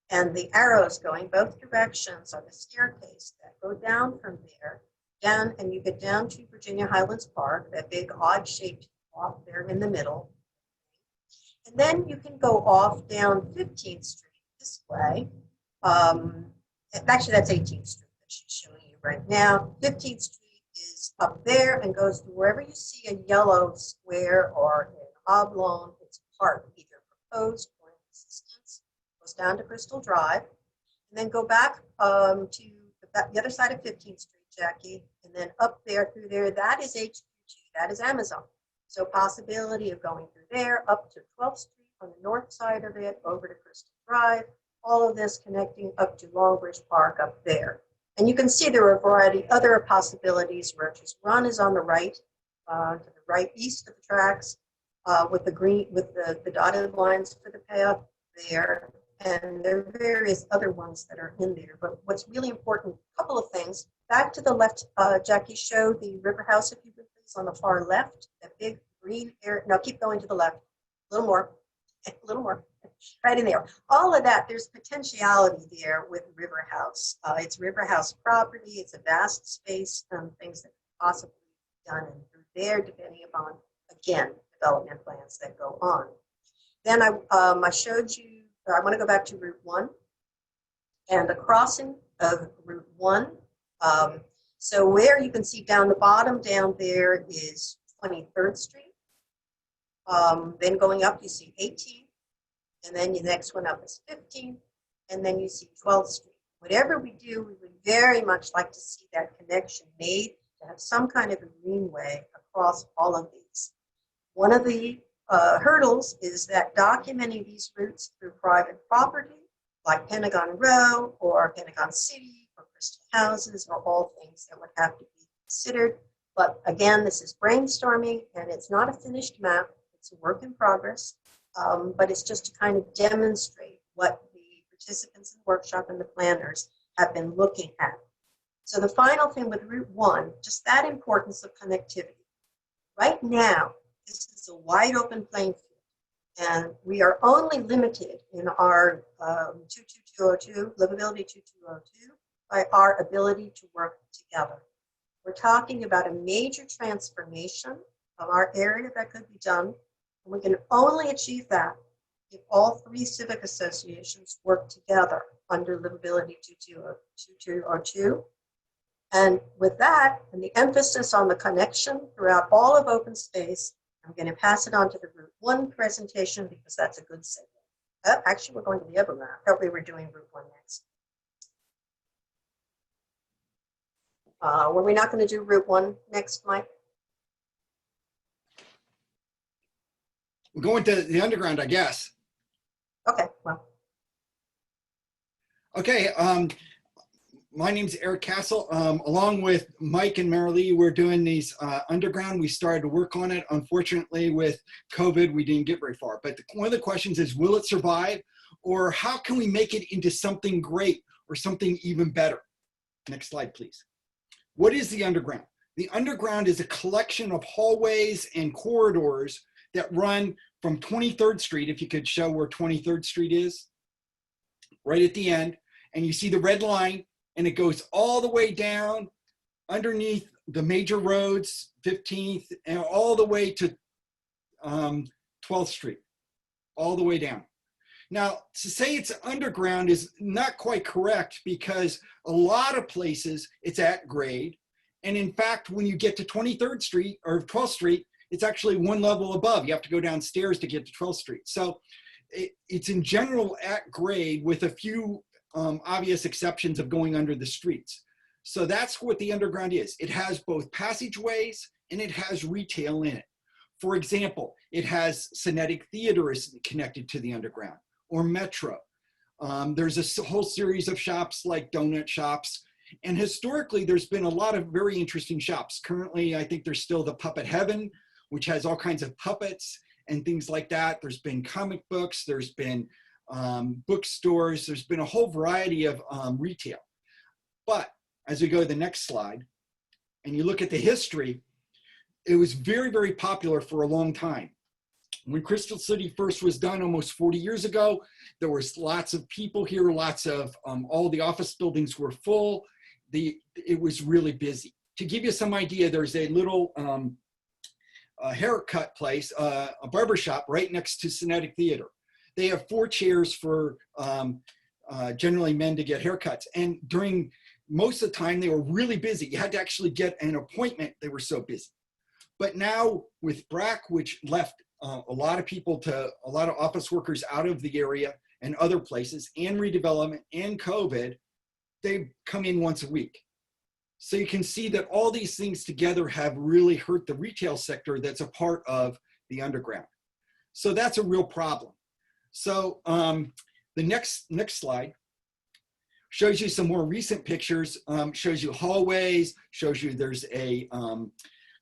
And the arrows going both directions are the staircase that go down from there, down, and you get down to Virginia Highlands Park, that big odd-shaped walk there in the middle. And then you can go off down 15th Street this way. Actually, that's 18th Street that she's showing you right now. 15th Street is up there and goes to wherever you see a yellow square or an oblong. It's park, either proposed or in existence. Goes down to Crystal Drive, and then go back to the other side of 15th Street, Jackie, and then up there through there. That is HQ2. That is Amazon. So possibility of going through there up to 12th Street on the north side of it, over to Crystal Drive. All of this connecting up to Longbridge Park up there. And you can see there are a variety of other possibilities. Roach's Run is on the right, to the right east of the tracks, with the green, with the dotted lines for the path there. And there are various other ones that are in there. But what's really important, a couple of things. Back to the left, Jackie, show the River House, if you would please, on the far left, that big green area. Now keep going to the left, a little more, right in there. All of that, there's potentiality there with River House. It's River House property. It's a vast space, things that could possibly be done and through there, depending upon, again, development plans that go on. Then I showed you, I want to go back to Route 1 and the crossing of Route 1. So where you can see down the bottom down there is 23rd Street. Then going up, you see 18th. And then the next one up is 15th. And then you see 12th Street. Whatever we do, we would very much like to see that connection made to have some kind of a greenway across all of these. One of the hurdles is that documenting these routes through private property, like Pentagon Row or Pentagon City or Crystal Houses, are all things that would have to be considered. But again, this is brainstorming and it's not a finished map. It's a work in progress, but it's just to kind of demonstrate what the participants in the workshop and the planners have been looking at. So the final thing with Route 1, just that importance of connectivity. Right now, this is a wide open playing field, and we are only limited in our 22202, Livability 2202, by our ability to work together. We're talking about a major transformation of our area that could be done, and we can only achieve that if all 3 civic associations work together under Livability 2202. And with that, and the emphasis on the connection throughout all of open space, I'm going to pass it on to the Route 1 presentation because that's a good segue. Actually, we're going to the other one. I thought we were doing Route 1 next. Were we not going to do Route 1 next, Mike? We're going to the underground, I guess. Okay, well. Okay, my name's Eric Castle. Along with Mike and Marilee, we're doing these underground. We started to work on it. Unfortunately, with COVID, we didn't get very far. But one of the questions is, will it survive? Or how can we make it into something great or something even better? Next slide, please. What is the underground? The underground is a collection of hallways and corridors that run from 23rd Street, if you could show where 23rd Street is, right at the end. And you see the red line, and it goes all the way down underneath the major roads, 15th, and all the way to 12th Street, all the way down. Now, to say it's underground is not quite correct because a lot of places it's at grade. And in fact, when you get to 23rd Street or 12th Street, it's actually one level above. You have to go downstairs to get to 12th Street. So it's in general at grade with a few obvious exceptions of going under the streets. So that's what the underground is. It has both passageways and it has retail in it. For example, it has Cinetic Theater is connected to the underground, or Metro. There's a whole series of shops like donut shops. And historically, there's been a lot of very interesting shops. Currently, I think there's still the Puppet Heaven, which has all kinds of puppets and things like that. There's been comic books, there's been bookstores, there's been a whole variety of retail. But as we go to the next slide, and you look at the history, it was very, very popular for a long time. When Crystal City first was done almost 40 years ago, there was lots of people here, lots of, all the office buildings were full. It was really busy. To give you some idea, there's a little haircut place, a barbershop right next to Cinetic Theater. They have 4 chairs for generally men to get haircuts. And during most of the time, they were really busy. You had to actually get an appointment. They were so busy. But now with BRAC, which left a lot of people a lot of office workers out of the area and other places, and redevelopment and COVID, they come in once a week. So you can see that all these things together have really hurt the retail sector that's a part of the underground. So that's a real problem. So the next slide shows you some more recent pictures, shows you hallways, shows you there's a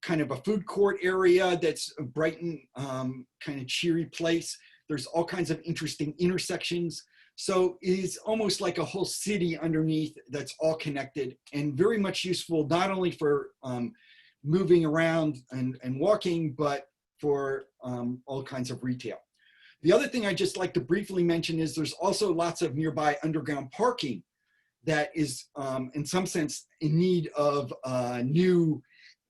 kind of a food court area that's a bright and kind of cheery place. There's all kinds of interesting intersections. So it's almost like a whole city underneath that's all connected and very much useful, not only for moving around and walking, but for all kinds of retail. The other thing I just like to briefly mention is there's also lots of nearby underground parking that is in some sense in need of new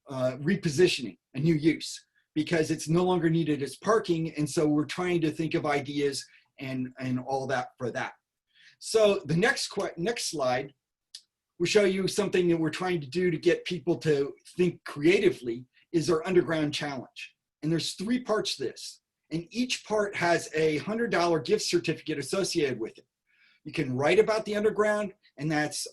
repositioning, a new use, because it's no longer needed as parking. And so we're trying to think of ideas and all that for that. So the next slide will show you something that we're trying to do to get people to think creatively is our underground challenge. And there's 3 parts to this. And each part has a $100 gift certificate associated with it. You can write about the underground, and that's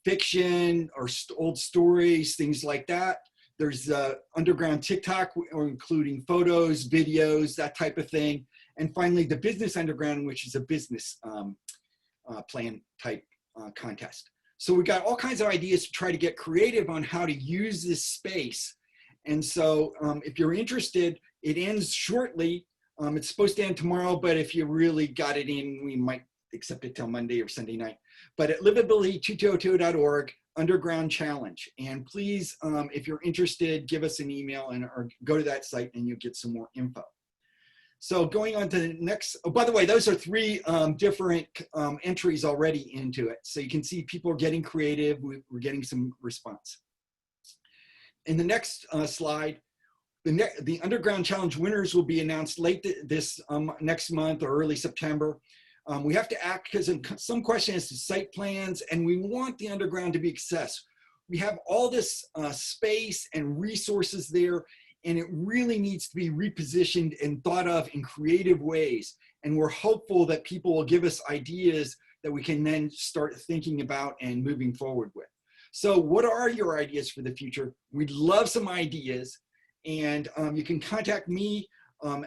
fiction or old stories, things like that. There's underground TikTok, or including photos, videos, that type of thing. And finally, the business underground, which is a business plan type contest. So we got all kinds of ideas to try to get creative on how to use this space. And so if you're interested, it ends shortly. It's supposed to end tomorrow, but if you really got it in, we might accept it till Monday or Sunday night. But at livability222.org, Underground Challenge. And please, if you're interested, give us an email or go to that site and you'll get some more info. So going on to the next, oh, by the way, those are 3 different entries already into it. So you can see people are getting creative. We're getting some response. In the next slide, the Underground Challenge winners will be announced late this next month or early September. We have to act because some question as to site plans, and we want the underground to be accessed. We have all this space and resources there, and it really needs to be repositioned and thought of in creative ways. And we're hopeful that people will give us ideas that we can then start thinking about and moving forward with. So what are your ideas for the future? We'd love some ideas. And you can contact me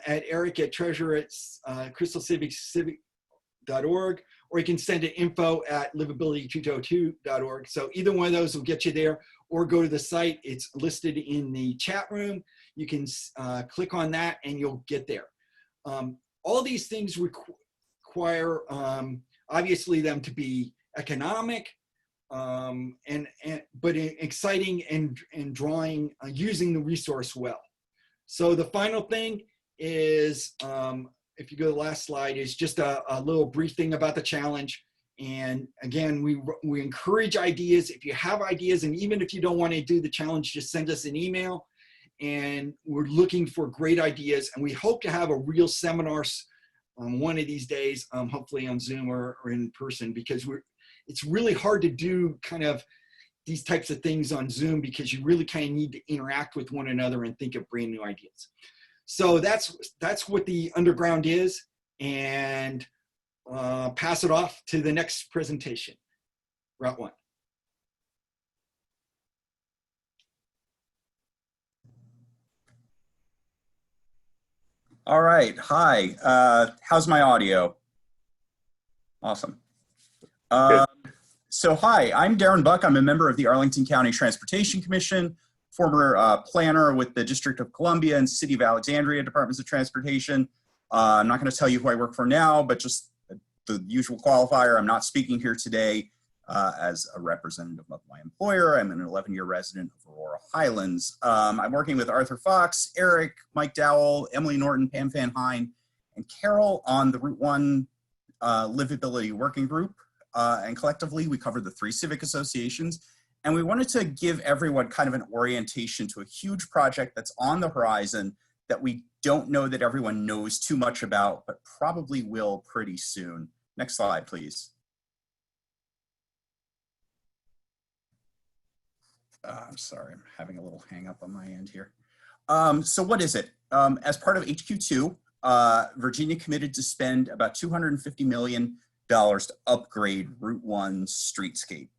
at eric@crystalcivic.org, or you can send it info@livability222.org. So either one of those will get you there, or go to the site. It's listed in the chat room. You can click on that and you'll get there. All these things require, obviously, them to be economic, but exciting and drawing, using the resource well. So the final thing is, if you go to the last slide, is just a little brief thing about the challenge. And again, we encourage ideas. If you have ideas, and even if you don't want to do the challenge, just send us an email. And we're looking for great ideas. And we hope to have a real seminar one of these days, hopefully on Zoom or in person, because it's really hard to do kind of these types of things on Zoom, because you really kind of need to interact with one another and think of brand new ideas. So that's what the underground is, and pass it off to the next presentation. Route 1. All right, hi, how's my audio? Awesome. So hi, I'm Darren Buck. I'm a member of the Arlington County Transportation Commission, former planner with the District of Columbia and City of Alexandria Departments of Transportation. I'm not going to tell you who I work for now, but just the usual qualifier. I'm not speaking here today as a representative of my employer. I'm an 11-year resident of Aurora Highlands. I'm working with Arthur Fox, Eric, Mike Dowell, Emily Norton, Pam Van Hine, and Carol on the Route 1 Livability Working Group. And collectively, we cover the 3 civic associations. And we wanted to give everyone kind of an orientation to a huge project that's on the horizon that we don't know that everyone knows too much about, but probably will pretty soon. Next slide, please. I'm sorry, I'm having a little hang up on my end here. So what is it? As part of HQ2, Virginia committed to spend about $250 million to upgrade Route 1 streetscape.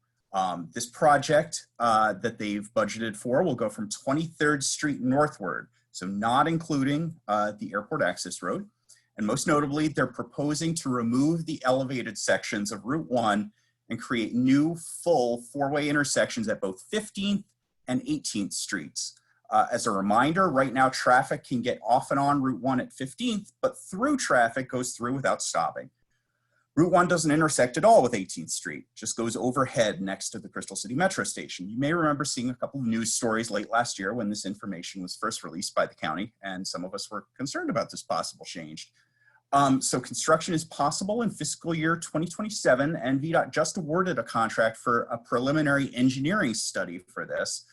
This project that they've budgeted for will go from 23rd Street northward, so not including the airport access road. And most notably, they're proposing to remove the elevated sections of Route 1 and create new full 4-way intersections at both 15th and 18th Streets. As a reminder, right now traffic can get off and on Route 1 at 15th, but through traffic goes through without stopping. Route 1 doesn't intersect at all with 18th Street, just goes overhead next to the Crystal City Metro Station. You may remember seeing a couple of news stories late last year when this information was first released by the county, and some of us were concerned about this possible change. So construction is possible in fiscal year 2027, and VDOT just awarded a contract for a preliminary engineering study for this.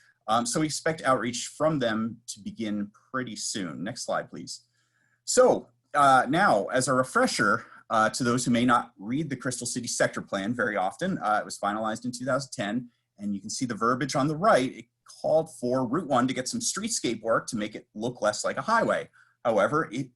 So we expect outreach from them to begin pretty soon. Next slide, please. So now, as a refresher to those who may not read the Crystal City Sector Plan very often, it was finalized in 2010, and you can see the verbiage on the right. It called for Route 1 to get some streetscape work to make it look less like a highway. However, it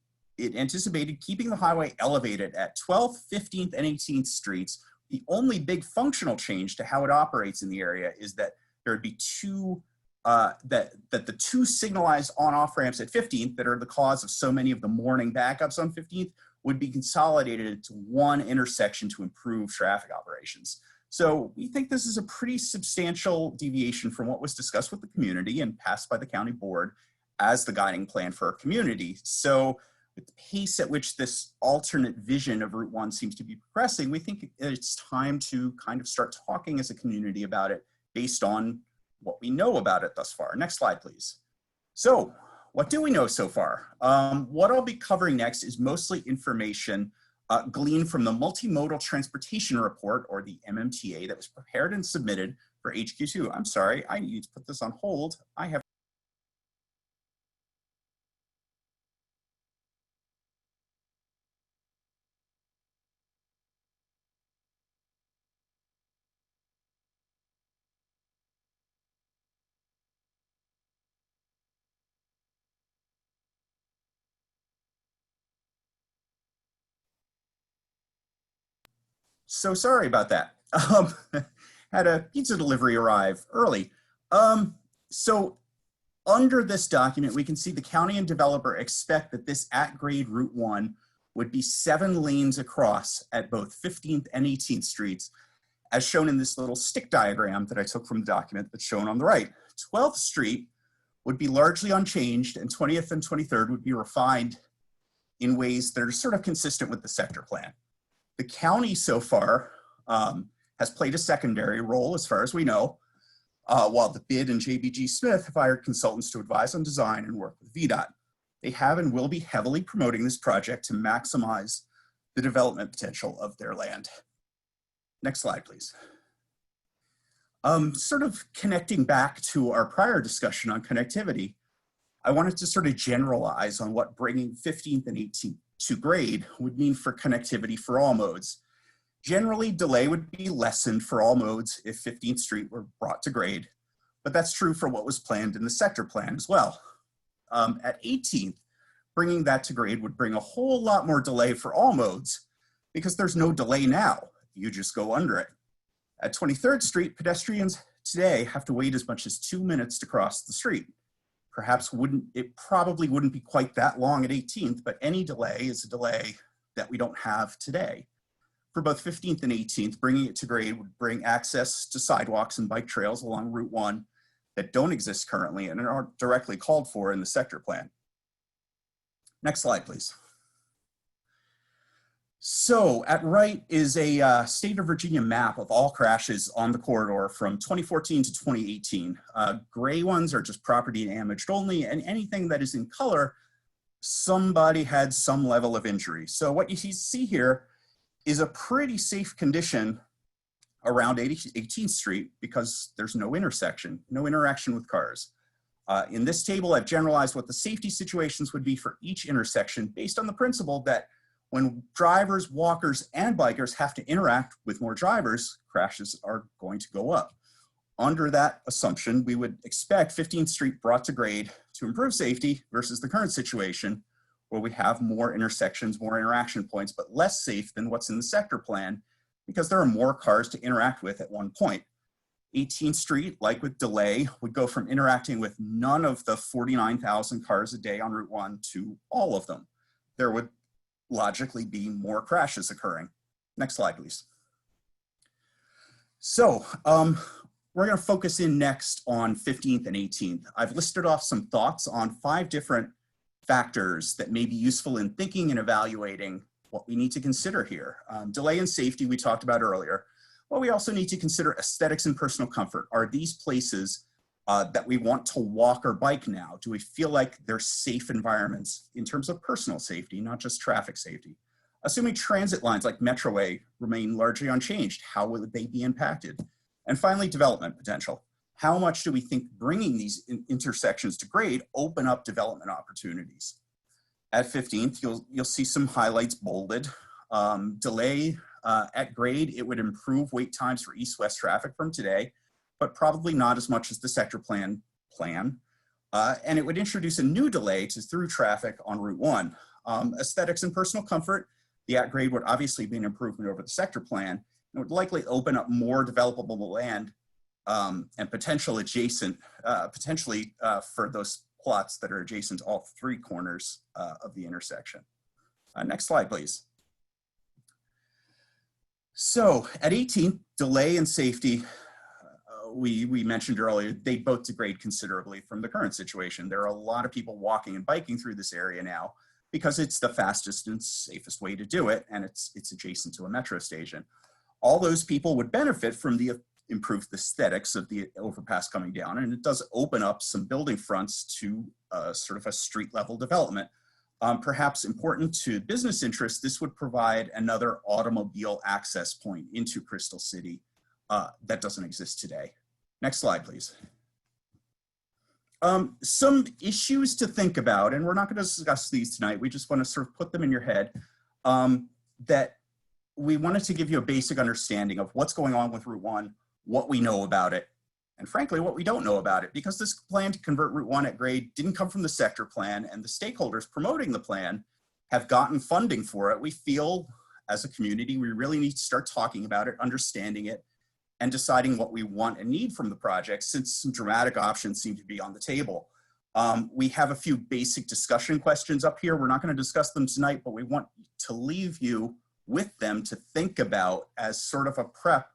anticipated keeping the highway elevated at 12th, 15th, and 18th streets. The only big functional change to how it operates in the area is that there would be two that the two signalized on-off ramps at 15th that are the cause of so many of the morning backups on 15th would be consolidated into one intersection to improve traffic operations. So we think this is a pretty substantial deviation from what was discussed with the community and passed by the county board as the guiding plan for our community. So with the pace at which this alternate vision of Route 1 seems to be progressing, we think it's time to kind of start talking as a community about it based on what we know about it thus far. Next slide, please. So what do we know so far? What I'll be covering next is mostly information gleaned from the Multimodal Transportation Report, or the MMTA, that was prepared and submitted for HQ2. I'm sorry, I need to put this on hold. I have so sorry about that. Had a pizza delivery arrive early. So under this document, we can see the county and developer expect that this at-grade Route 1 would be 7 lanes across at both 15th and 18th streets, as shown in this little stick diagram that I took from the document that's shown on the right. 12th Street would be largely unchanged, and 20th and 23rd would be refined in ways that are sort of consistent with the sector plan. The county so far has played a secondary role as far as we know, while the BID and JBG Smith have hired consultants to advise on design and work with VDOT. They have and will be heavily promoting this project to maximize the development potential of their land. Next slide, please. Sort of connecting back to our prior discussion on connectivity, I wanted to sort of generalize on what bringing 15th and 18th to grade would mean for connectivity for all modes. Generally, delay would be lessened for all modes if 15th Street were brought to grade, but that's true for what was planned in the sector plan as well. At 18th, bringing that to grade would bring a whole lot more delay for all modes because there's no delay now. You just go under it. At 23rd Street, pedestrians today have to wait as much as 2 minutes to cross the street. Perhaps it probably wouldn't be quite that long at 18th, but any delay is a delay that we don't have today. For both 15th and 18th, bringing it to grade would bring access to sidewalks and bike trails along Route 1 that don't exist currently and aren't directly called for in the sector plan. Next slide, please. So at right is a state of Virginia map of all crashes on the corridor from 2014 to 2018. Gray ones are just property damaged only, and anything that is in color, somebody had some level of injury. So what you see here is a pretty safe condition around 18th Street because there's no intersection, no interaction with cars. In this table, I've generalized what the safety situations would be for each intersection based on the principle that when drivers, walkers, and bikers have to interact with more drivers, crashes are going to go up. Under that assumption, we would expect 15th Street brought to grade to improve safety versus the current situation where we have more intersections, more interaction points, but less safe than what's in the sector plan because there are more cars to interact with at one point. 18th Street, like with delay, would go from interacting with none of the 49,000 cars a day on Route 1 to all of them. There would logically be more crashes occurring. Next slide, please. So we're going to focus in next on 15th and 18th. I've listed off some thoughts on 5 different factors that may be useful in thinking and evaluating what we need to consider here. Delay and safety we talked about earlier. Well, we also need to consider aesthetics and personal comfort. Are these places that we want to walk or bike now? Do we feel like they're safe environments in terms of personal safety, not just traffic safety? Assuming transit lines like Metroway remain largely unchanged, how will they be impacted? And finally, development potential. how much do we think bringing these intersections to grade open up development opportunities? At 15th, you'll see some highlights bolded. Delay at grade, it would improve wait times for east-west traffic from today, but probably not as much as the sector plan. And it would introduce a new delay to through traffic on Route 1. Aesthetics and personal comfort, the at grade would obviously be an improvement over the sector plan, and would likely open up more developable land and potentially for those plots that are adjacent to all three corners of the intersection. Next slide, please. So at 18, delay and safety, we mentioned earlier, they both degrade considerably from the current situation. There are a lot of people walking and biking through this area now because it's the fastest and safest way to do it, and it's adjacent to a metro station. All those people would benefit from the improved aesthetics of the overpass coming down, and it does open up some building fronts to sort of a street level development. Perhaps important to business interests, this would provide another automobile access point into Crystal City that doesn't exist today. Next slide, please. Some issues to think about, and we're not going to discuss these tonight. We just want to sort of put them in your head, that we wanted to give you a basic understanding of what's going on with Route 1, what we know about it, and frankly, what we don't know about it, because this plan to convert Route 1 at grade didn't come from the sector plan, and the stakeholders promoting the plan have gotten funding for it. We feel as a community, we really need to start talking about it, understanding it, and deciding what we want and need from the project, since some dramatic options seem to be on the table. We have a few basic discussion questions up here. We're not going to discuss them tonight, but we want to leave you with them to think about as sort of a prep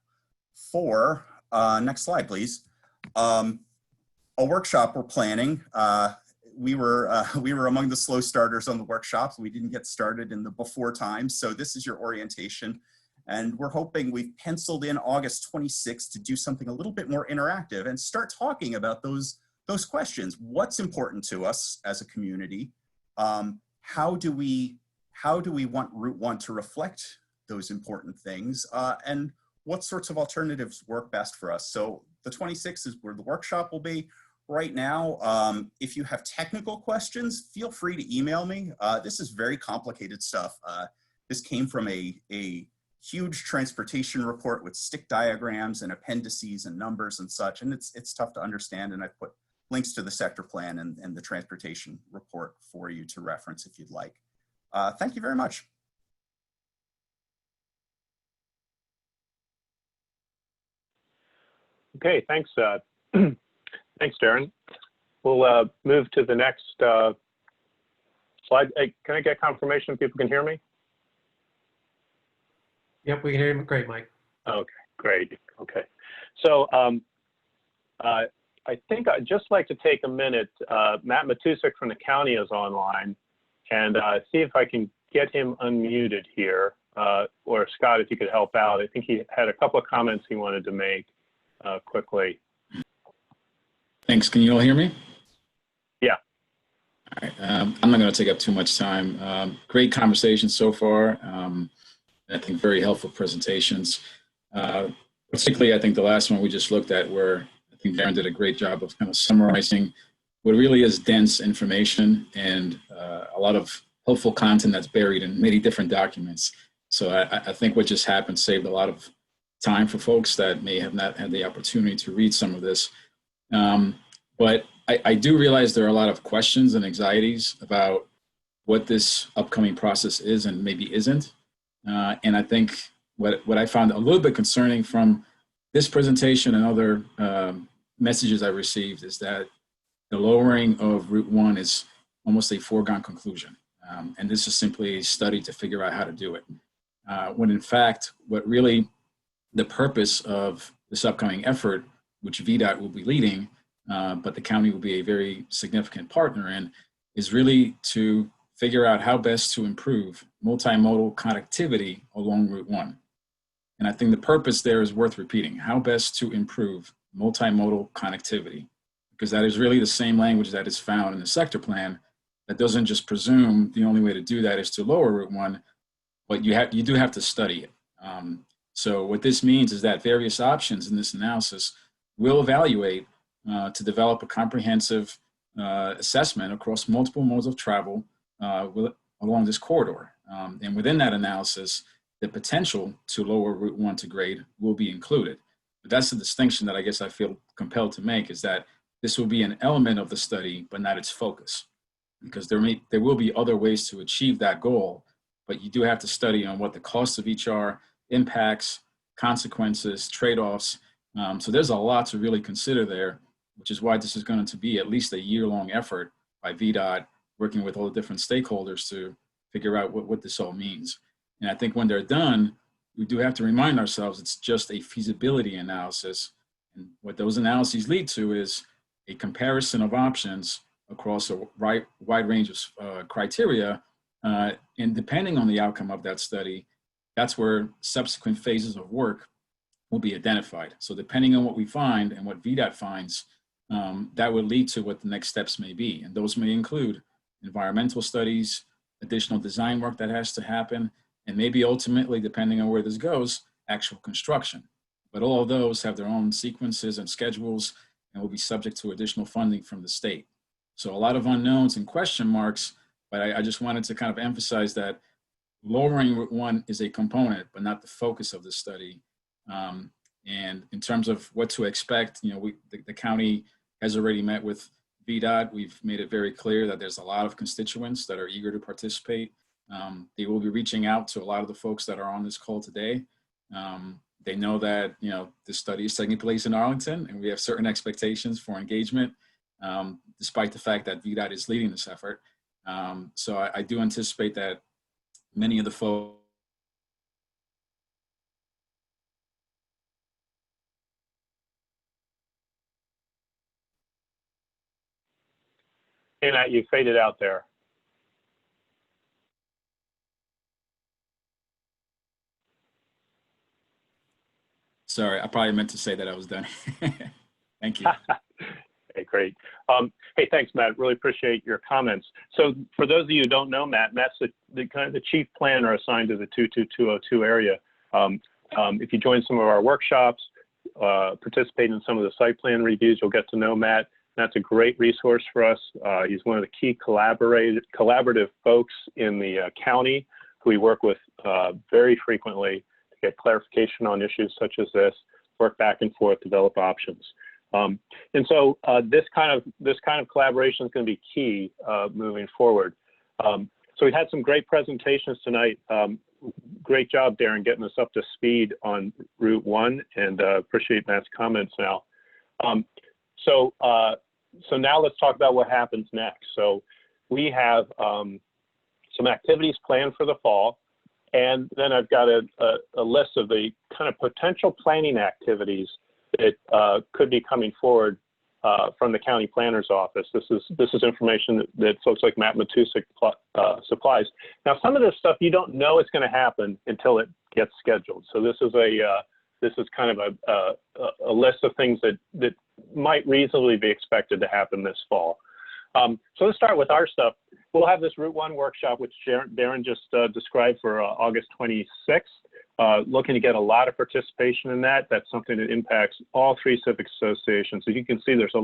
for, next slide, please, a workshop we're planning. We were among the slow starters on the workshops. We didn't get started in the before time, so this is your orientation. And we're hoping we've penciled in August 26th to do something a little bit more interactive and start talking about those questions. What's important to us as a community? How do we want Route 1 to reflect those important things? And what sorts of alternatives work best for us? So the 26th is where the workshop will be. Right now, if you have technical questions, feel free to email me. This is very complicated stuff. This came from a huge transportation report with stick diagrams and appendices and numbers and such, and it's tough to understand, and I've put links to the sector plan and the transportation report for you to reference if you'd like. Thank you very much. Okay, thanks. Thanks, Darren. We'll move to the next slide. Hey, can I get confirmation if people can hear me? Yep, we can hear you great, Mike. Okay, great. Okay. So I think I'd just like to take a minute. Matt Matusik from the county is online, and see if I can get him unmuted here. Or Scott, if you could help out. I think he had a couple of comments he wanted to make quickly. Thanks. Can you all hear me? Yeah. All right. I'm not going to take up too much time. Great conversation so far. I think very helpful presentations. Particularly, I think the last one we just looked at, where I think Darren did a great job of kind of summarizing what really is dense information and a lot of helpful content that's buried in many different documents. So I think what just happened saved a lot of time for folks that may have not had the opportunity to read some of this. But I do realize there are a lot of questions and anxieties about what this upcoming process is and maybe isn't. And I think what I found a little bit concerning from this presentation and other messages I received is that the lowering of Route 1 is almost a foregone conclusion. And this is simply a study to figure out how to do it. When in fact, what really the purpose of this upcoming effort, which VDOT will be leading, but the county will be a very significant partner in, is really to figure out how best to improve multimodal connectivity along Route 1. And I think the purpose there is worth repeating: how best to improve multimodal connectivity, because that is really the same language that is found in the sector plan that doesn't just presume the only way to do that is to lower Route 1, but you do have to study it. So what this means is that various options in this analysis will evaluate to develop a comprehensive assessment across multiple modes of travel along this corridor. And within that analysis, the potential to lower Route 1 to grade will be included. But that's the distinction that I guess I feel compelled to make, is that this will be an element of the study, but not its focus. Because there will be other ways to achieve that goal, but you do have to study on what the costs of each are, impacts, consequences, trade-offs. So there's a lot to really consider there, which is why this is going to be at least a year-long effort by VDOT, working with all the different stakeholders to figure out what this all means. And I think when they're done, we do have to remind ourselves it's just a feasibility analysis. And what those analyses lead to is a comparison of options across a wide range of criteria. And depending on the outcome of that study, that's where subsequent phases of work will be identified. So depending on what we find and what VDOT finds, that would lead to what the next steps may be. And those may include environmental studies, additional design work that has to happen, and maybe ultimately, depending on where this goes, actual construction. But all of those have their own sequences and schedules and will be subject to additional funding from the state. So a lot of unknowns and question marks, but I just wanted to kind of emphasize that lowering Route 1 is a component, but not the focus of the study. And in terms of what to expect, the county has already met with VDOT. We've made it very clear that there's a lot of constituents that are eager to participate. They will be reaching out to a lot of the folks that are on this call today. They know that, this study is taking place in Arlington, and we have certain expectations for engagement, despite the fact that VDOT is leading this effort. So I do anticipate that many of the folks You faded out there. Sorry, I probably meant to say that I was done. Thank you. Okay, great. Hey, thanks, Matt. Really appreciate your comments. So for those of you who don't know Matt's the chief planner assigned to the 22202 area. If you join some of our workshops, participate in some of the site plan reviews, you'll get to know Matt. That's a great resource for us. He's one of the key collaborative folks in the county who we work with very frequently to get clarification on issues such as this, work back and forth, develop options. And so this kind of collaboration is going to be key moving forward. So we've had some great presentations tonight. Great job, Darren, getting us up to speed on Route 1, and appreciate Matt's comments now. So now let's talk about what happens next. So we have some activities planned for the fall, and then I've got a list of the kind of potential planning activities that could be coming forward from the county planner's office. This is information that folks like Matt Matusik supplies. Now, some of this stuff you don't know it's going to happen until it gets scheduled. So this is kind of a list of things that might reasonably be expected to happen this fall. So let's start with our stuff. We'll have this Route 1 workshop, which Darren just described, for August 26th. Looking to get a lot of participation in that. That's something that impacts all 3 civic associations. So you can see there's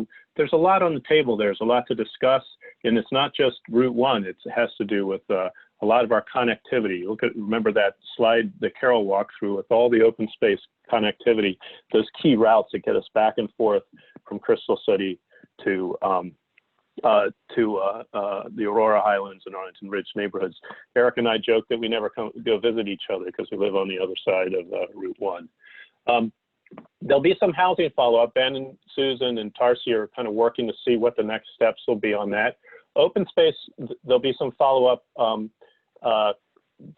a lot on the table. There's a lot to discuss, and it's not just Route 1. It has to do with a lot of our connectivity. Remember that slide that Carol walked through with all the open space connectivity, those key routes that get us back and forth from Crystal City to the Aurora Highlands and Arlington Ridge neighborhoods. Eric and I joke that we never go visit each other because we live on the other side of Route 1. There'll be some housing follow-up. Ben and Susan and Tarsi are kind of working to see what the next steps will be on that. Open space, there'll be some follow-up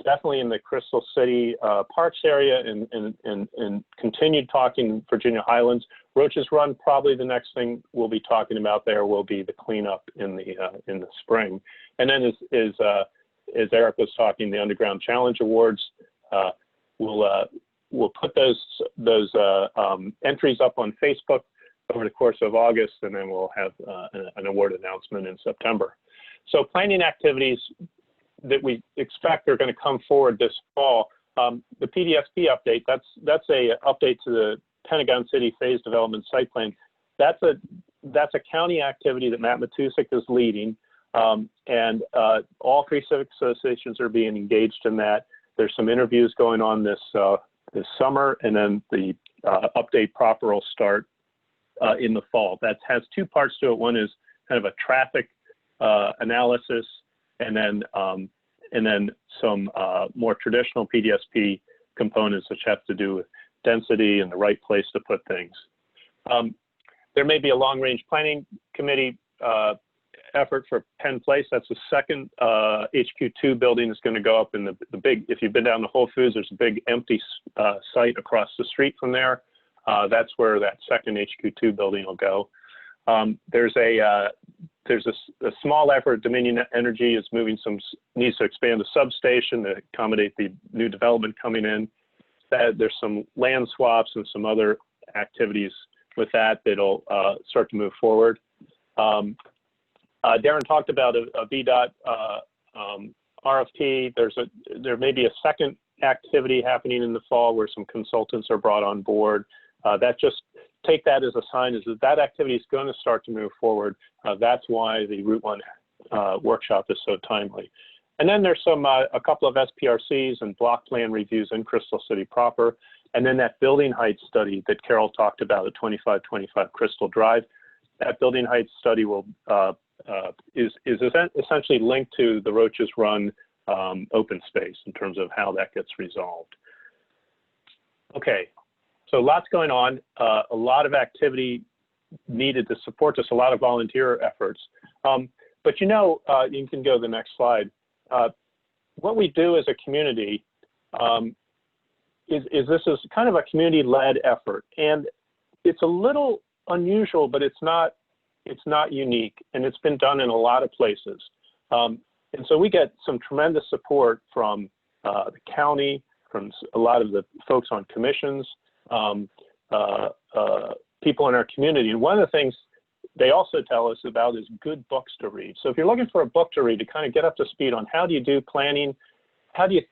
definitely in the Crystal City Parks area and continued talking Virginia Highlands. Roach's Run, probably the next thing we'll be talking about there will be the cleanup in the spring. And then as Eric was talking, the Underground Challenge Awards, we'll put those entries up on Facebook over the course of August, and then we'll have an award announcement in September. So planning activities that we expect are going to come forward this fall. The PDSP update, that's a update to the Pentagon City Phase Development Site Plan. That's that's a county activity that Matt Matusik is leading. And all 3 civic associations are being engaged in that. There's some interviews going on this summer, and then the update proper will start in the fall. That has 2 parts to it. One is kind of a traffic analysis, and then some more traditional PDSP components, which have to do with density and the right place to put things. There may be a long-range planning committee effort for Penn Place. That's the second HQ2 building is going to go up in the big, if you've been down to Whole Foods, there's a big empty site across the street from there. That's where that second HQ2 building will go. There's a small effort. Dominion Energy is needs to expand the substation to accommodate the new development coming in. There's some land swaps and some other activities with that'll start to move forward. Darren talked about a VDOT RFP. There may be a second activity happening in the fall where some consultants are brought on board. Take that as a sign is that activity is going to start to move forward. That's why the Route 1 workshop is so timely. And then there's a couple of SPRCs and block plan reviews in Crystal City proper. And then that building height study that Carol talked about at 2525 Crystal Drive. That building height study is essentially linked to the Roaches Run open space in terms of how that gets resolved. Okay, so lots going on, a lot of activity needed to support this, a lot of volunteer efforts. But you can go to the next slide. What we do as a community is this is kind of a community-led effort, and it's a little unusual, but it's not unique, and it's been done in a lot of places. And so we get some tremendous support from the county, from a lot of the folks on commissions, people in our community. And one of the things they also tell us about is good books to read. So if you're looking for a book to read to kind of get up to speed on how do you do planning, how is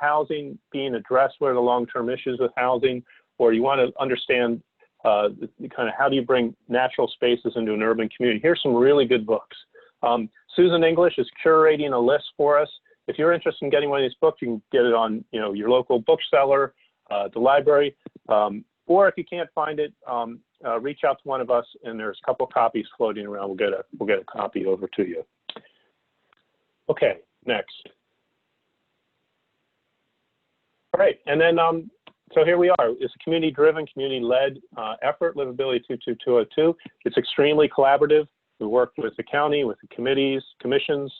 housing being addressed, what are the long-term issues with housing, or you want to understand kind of how do you bring natural spaces into an urban community. Here's some really good books. Susan English is curating a list for us. If you're interested in getting one of these books, you can get it on your local bookseller, the library, or if you can't find it, reach out to one of us, and there's a couple copies floating around. We'll get a copy over to you. Okay, next. All right, and then so here we are. It's a community-driven, community-led effort, Livability 22202. It's extremely collaborative. We work with the county, with the committees, commissions,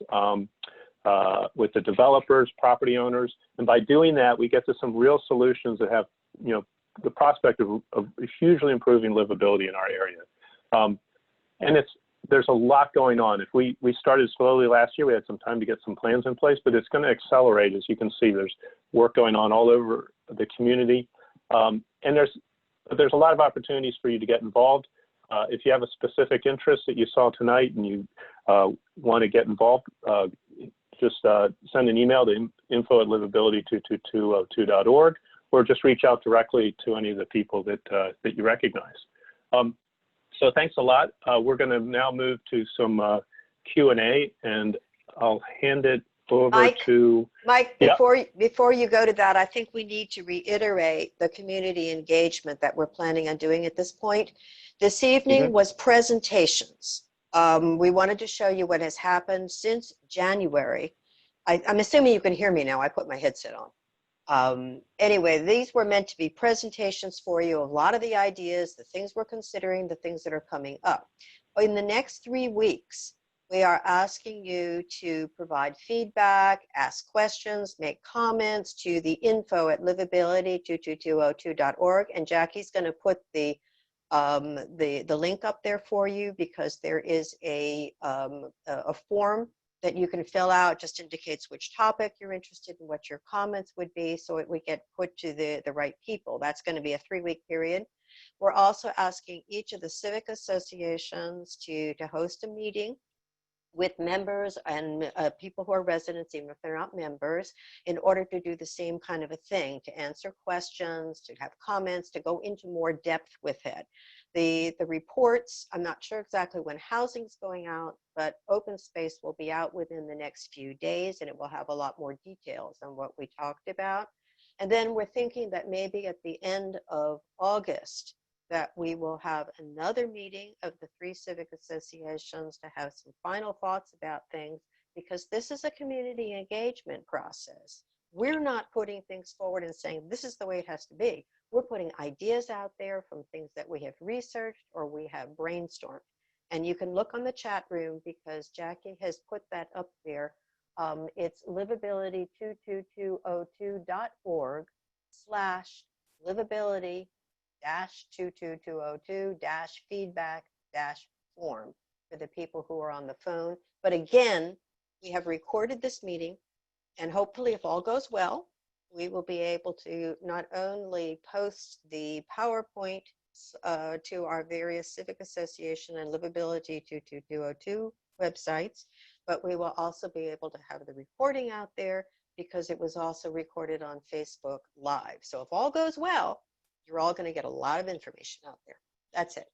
with the developers, property owners, and by doing that, we get to some real solutions that have, the prospect of hugely improving livability in our area. And there's a lot going on. If we started slowly last year, we had some time to get some plans in place, but it's going to accelerate. As you can see, there's work going on all over the community. And there's a lot of opportunities for you to get involved. If you have a specific interest that you saw tonight and you want to get involved, just send an email to info@livability22202.org, or just reach out directly to any of the people that you recognize. So thanks a lot. We're going to now move to some Q&A, and I'll hand it over to Mike. Before you go to that, I think we need to reiterate the community engagement that we're planning on doing at this point. This evening was presentations. We wanted to show you what has happened since January. I'm assuming you can hear me now. I put my headset on. Anyway, these were meant to be presentations for you, a lot of the ideas, the things we're considering, the things that are coming up. In the next 3 weeks, we are asking you to provide feedback, ask questions, make comments to the info@livability22202.org, and Jackie's going to put the link up there for you, because there is a form that you can fill out, just indicates which topic you're interested in, what your comments would be, so it would get put to the right people. That's going to be a 3-week period. We're also asking each of the civic associations to host a meeting with members and people who are residents, even if they're not members, in order to do the same kind of a thing, to answer questions, to have comments, to go into more depth with it. The reports, I'm not sure exactly when housing's going out, but open space will be out within the next few days, and it will have a lot more details on what we talked about. And then we're thinking that maybe at the end of August, that we will have another meeting of the 3 civic associations to have some final thoughts about things, because this is a community engagement process. We're not putting things forward and saying, this is the way it has to be. We're putting ideas out there from things that we have researched or we have brainstormed. And you can look on the chat room because Jackie has put that up there. It's livability22202/livability-22202-feedback-form for the people who are on the phone. But again, we have recorded this meeting, and hopefully, if all goes well, we will be able to not only post the PowerPoint to our various civic association and Livability 22202 websites, but we will also be able to have the recording out there because it was also recorded on Facebook Live. So if all goes well, you're all going to get a lot of information out there. That's it.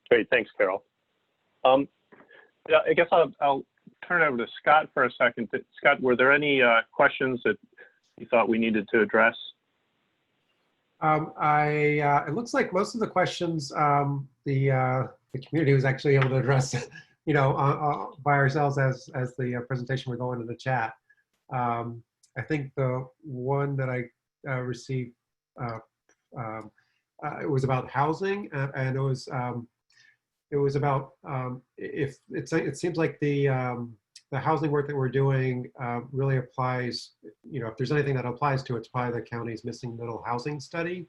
Great, thanks, Carol. Yeah, I guess I'll turn it over to Scott for a second. Scott, were there any questions that you thought we needed to address? It looks like most of the questions the community was actually able to address, you know, by ourselves as the presentation would go into the chat. I think the one that I received it was about housing, and it was about if it seems like the housing work that we're doing really applies, you know, if there's anything that applies to it, it's probably the county's missing middle housing study.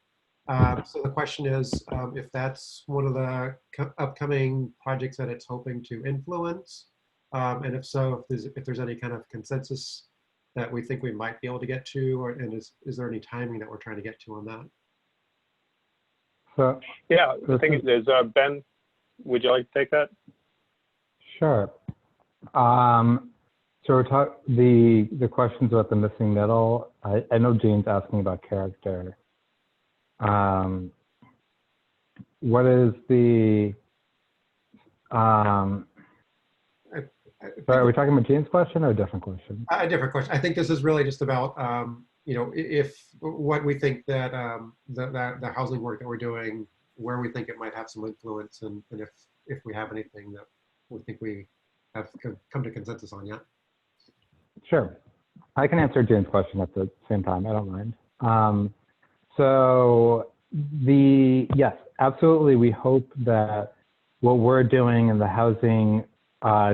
So the question is if that's one of the upcoming projects that it's hoping to influence, and if so, if there's any kind of consensus that we think we might be able to get to, and is there any timing that we're trying to get to on that? So yeah, I think there's Ben. Would you like to take that? Sure. So the questions about the missing middle. I know Jane's asking about character. What is the? Sorry, are we talking about Jane's question or a different question? A different question. I think this is really just about you know, if what we think that the housing work that we're doing, where we think it might have some influence, and if we have anything that we think we have come to consensus on yet. Sure. I can answer Jane's question at the same time. I don't mind. So yes, absolutely. We hope that what we're doing in the housing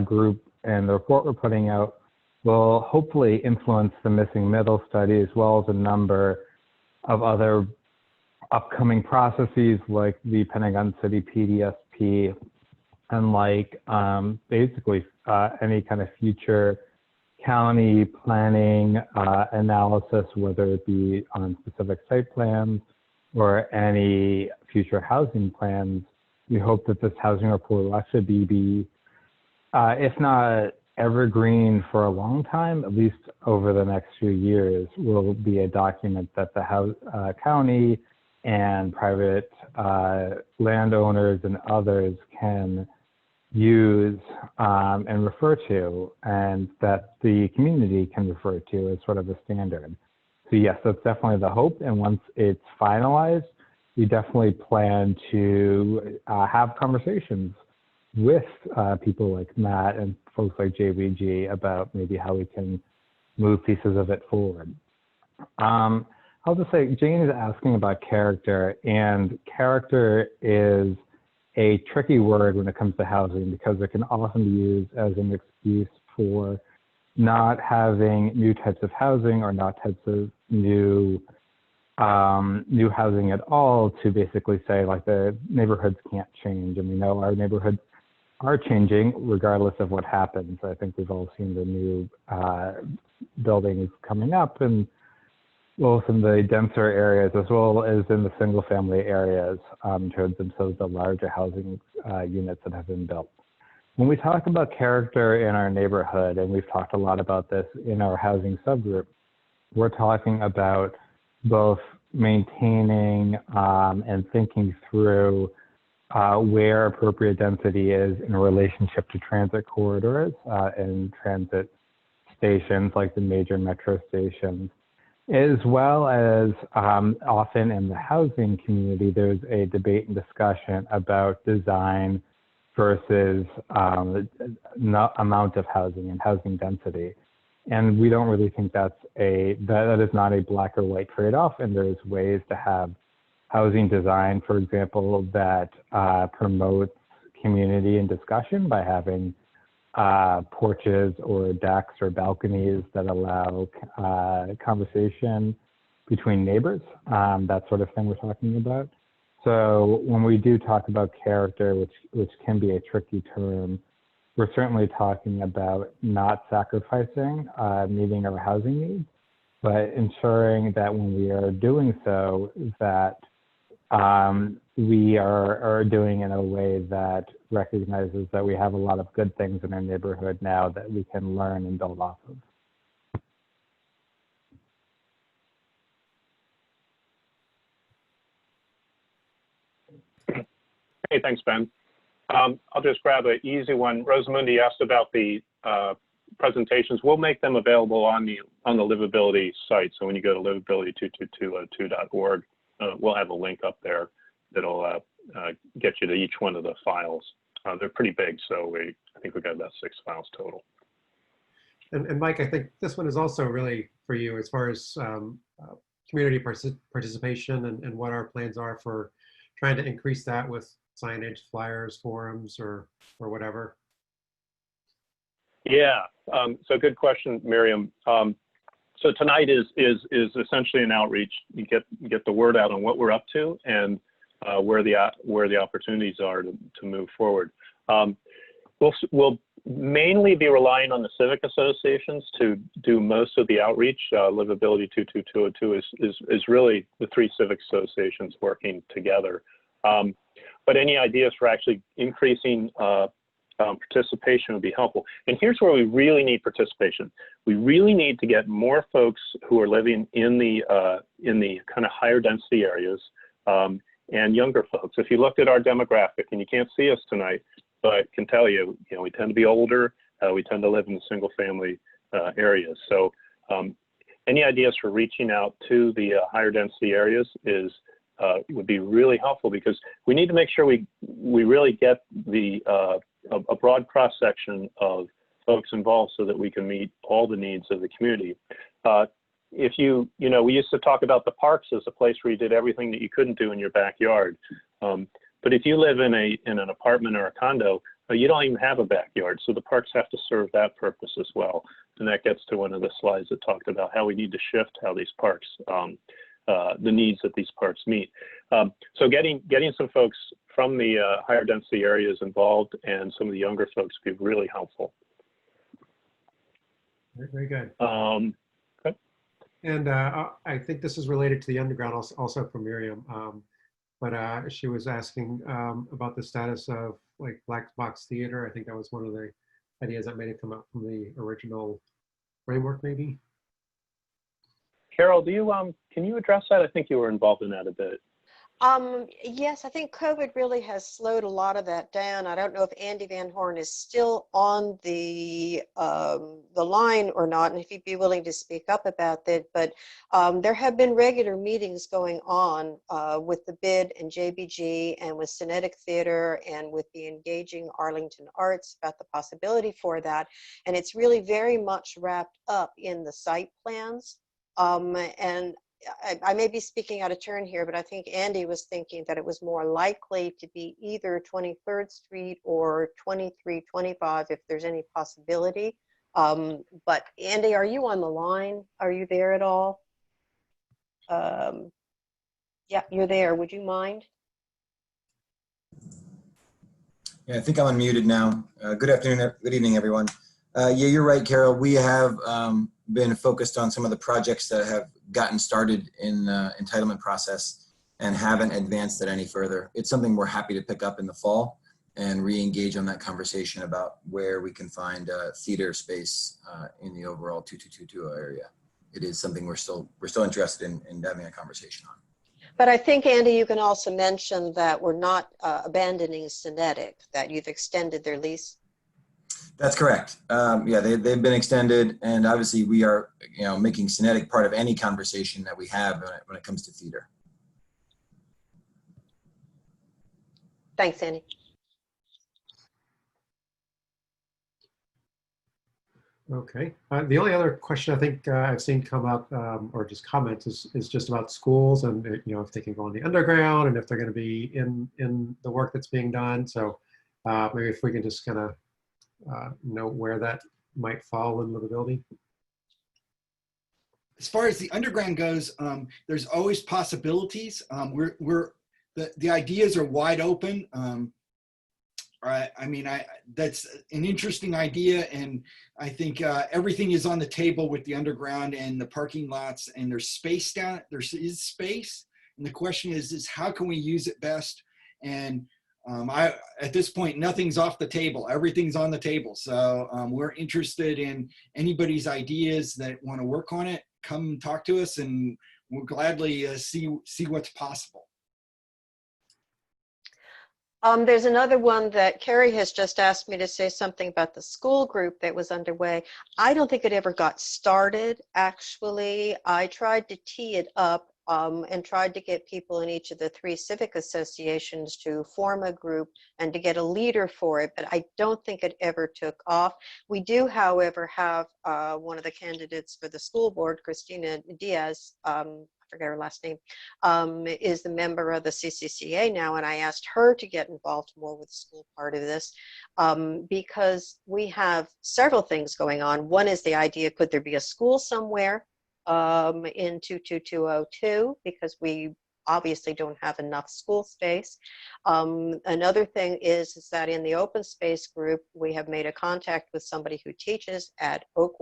group and the report we're putting out will hopefully influence the missing middle study, as well as a number of other upcoming processes like the Pentagon City PDSP, and like basically any kind of future county planning analysis, whether it be on specific site plans or any future housing plans. We hope that this housing report will actually be if not evergreen for a long time, at least over the next few years, will be a document that the county and private landowners and others can use and refer to, and that the community can refer to as sort of a standard. So yes, that's definitely the hope. And once it's finalized, we definitely plan to have conversations with people like Matt and folks like JVG about maybe how we can move pieces of it forward. I'll just say, Jane is asking about character, and character is a tricky word when it comes to housing because it can often be used as an excuse for not having new types of housing or not types of new housing at all, to basically say like the neighborhoods can't change. And we know our neighborhoods are changing regardless of what happens. I think we've all seen the new buildings coming up, and both in the denser areas as well as in the single family areas in terms of the larger housing units that have been built. When we talk about character in our neighborhood, and we've talked a lot about this in our housing subgroup, we're talking about both maintaining and thinking through where appropriate density is in relationship to transit corridors and transit stations like the major metro stations, as well as often in the housing community, there's a debate and discussion about design versus amount of housing and housing density. And we don't really think that is not a black or white trade-off, and there's ways to have housing design, for example, that promotes community and discussion by having porches or decks or balconies that allow conversation between neighbors, that sort of thing we're talking about. So when we do talk about character, which can be a tricky term, we're certainly talking about not sacrificing meeting our housing needs, but ensuring that when we are doing so, that we are doing in a way that recognizes that we have a lot of good things in our neighborhood now that we can learn and build off of. Hey, thanks, Ben. I'll just grab an easy one. Rosamundi asked about the presentations. We'll make them available on the Livability site. So when you go to livability22202.org, we'll have a link up there that'll get you to each one of the files. They're pretty big, so I think we've got about 6 files total. And Mike, I think this one is also really for you as far as community participation and what our plans are for trying to increase that with signage, flyers, forums, or whatever. Yeah, so good question, Miriam. So tonight is essentially an outreach. You get the word out on what we're up to and where the opportunities are to move forward. We'll mainly be relying on the civic associations to do most of the outreach. Livability 22202 is really the 3 civic associations working together. But any ideas for actually increasing participation would be helpful. And here's where we really need participation. We really need to get more folks who are living in the kind of higher density areas and younger folks. If you looked at our demographic, and you can't see us tonight, but I can tell you, we tend to be older. We tend to live in the single family areas. So any ideas for reaching out to the higher density areas would be really helpful, because we need to make sure we really get a broad cross section of folks involved so that we can meet all the needs of the community. If we used to talk about the parks as a place where you did everything that you couldn't do in your backyard. But if you live in an apartment or a condo, you don't even have a backyard. So the parks have to serve that purpose as well. And that gets to one of the slides that talked about how we need to shift how these parks, the needs that these parks meet. So getting some folks from the higher density areas involved and some of the younger folks would be really helpful. Very good. Okay. And I think this is related to the underground also from Miriam. But she was asking about the status of like Black Box Theater. I think that was one of the ideas that may have come up from the original framework, maybe. Carol, can you address that? I think you were involved in that a bit. Yes, I think COVID really has slowed a lot of that down. I don't know if Andy Van Horn is still on the line or not, and if he'd be willing to speak up about that. But there have been regular meetings going on with the BID and JBG and with Cinetic Theater and with the Engaging Arlington Arts about the possibility for that. And it's really very much wrapped up in the site plans. And I may be speaking out of turn here, but I think Andy was thinking that it was more likely to be either 23rd Street or 2325 if there's any possibility. But Andy, are you on the line? Are you there at all? Yeah, you're there. Would you mind? Yeah, I think I'm unmuted now. Good afternoon, good evening, everyone. Yeah, you're right, Carol. We have been focused on some of the projects that have gotten started in the entitlement process and haven't advanced it any further. It's something we're happy to pick up in the fall and re-engage on that conversation about where we can find theater space in the overall 2222 area. it is something we're still interested in having a conversation on. But I think, Andy, you can also mention that we're not abandoning Synetic, that you've extended their lease. That's correct. Yeah, they've been extended, and obviously we are, making Synetic part of any conversation that we have when it comes to theater. Thanks, Andy. Okay. The only other question I think I've seen come up, or just comments, is just about schools and if they can go on the underground and if they're going to be in the work that's being done. So maybe if we can just kind of note where that might fall in livability. As far as the underground goes, there's always possibilities. The ideas are wide open. That's an interesting idea, and I think everything is on the table with the underground and the parking lots, and there's space down. There is space, and the question is how can we use it best? And at this point, nothing's off the table. Everything's on the table. So we're interested in anybody's ideas that want to work on it. Come talk to us, and we'll gladly see what's possible. There's another one that Carrie has just asked me to say something about the school group that was underway. I don't think it ever got started, actually. I tried to tee it up and tried to get people in each of the 3 civic associations to form a group and to get a leader for it, but I don't think it ever took off. We do, however, have one of the candidates for the school board, Christina Diaz, I forget her last name, is the member of the CCCA now, and I asked her to get involved more with the school part of this because we have several things going on. One is the idea, could there be a school somewhere in 22202, because we obviously don't have enough school space. Another thing is that in the open space group, we have made a contact with somebody who teaches at Oak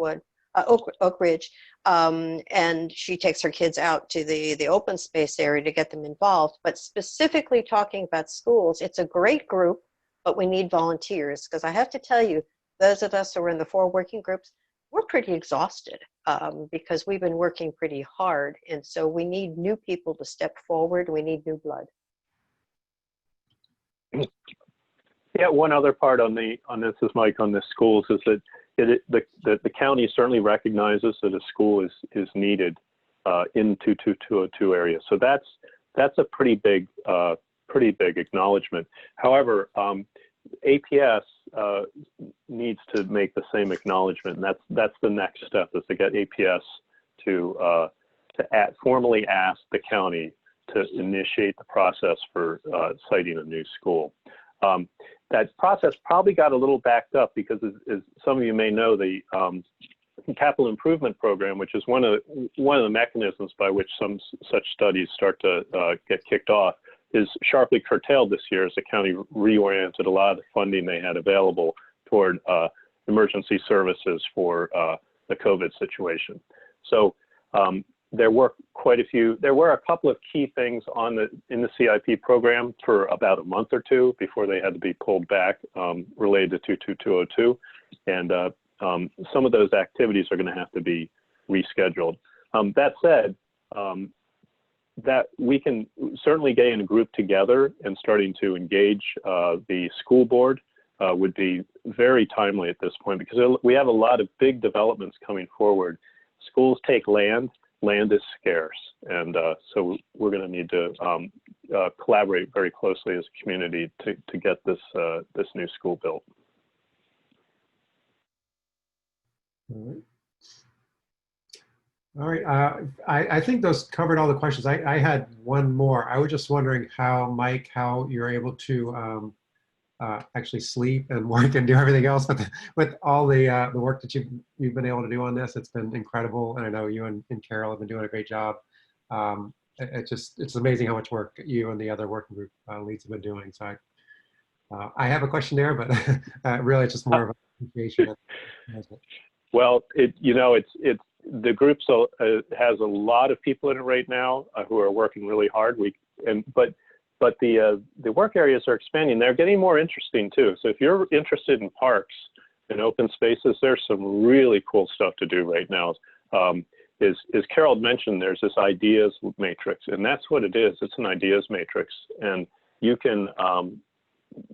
Ridge, and she takes her kids out to the open space area to get them involved. But specifically talking about schools, it's a great group, but we need volunteers, because I have to tell you, those of us who are in the 4 working groups, we're pretty exhausted because we've been working pretty hard. And so we need new people to step forward. We need new blood. Yeah, one other part on this is, Mike, on the schools, is that the county certainly recognizes that a school is needed in 22202 area. So that's a pretty big acknowledgement. However, APS needs to make the same acknowledgement, and that's the next step, is to get APS to formally ask the county to initiate the process for citing a new school. That process probably got a little backed up because, as some of you may know, the capital improvement program, which is one of the mechanisms by which some such studies start to get kicked off, is sharply curtailed this year as the county reoriented a lot of the funding they had available toward emergency services for the COVID situation. So there were a couple of key things in the CIP program for about a month or 2 before they had to be pulled back related to 22202. And some of those activities are going to have to be rescheduled. That said, that we can certainly getting a group together and starting to engage the school board would be very timely at this point, because we have a lot of big developments coming forward. Schools take land. Land is scarce, and so we're going to need to collaborate very closely as a community to get this new school built. All right. I think those covered all the questions. I had one more. I was just wondering how, Mike, how you're able to actually sleep and work and do everything else with all the work that you've been able to do on this. It's been incredible, and I know you and Carol have been doing a great job. It's amazing how much work you and the other working group leads have been doing. So I have a question there, but really it's just more of an appreciation. Well, it's the group has a lot of people in it right now who are working really hard. But the work areas are expanding. They're getting more interesting too. So if you're interested in parks and open spaces, there's some really cool stuff to do right now. is Carol mentioned there's this ideas matrix, and that's what it is. It's an ideas matrix, and you can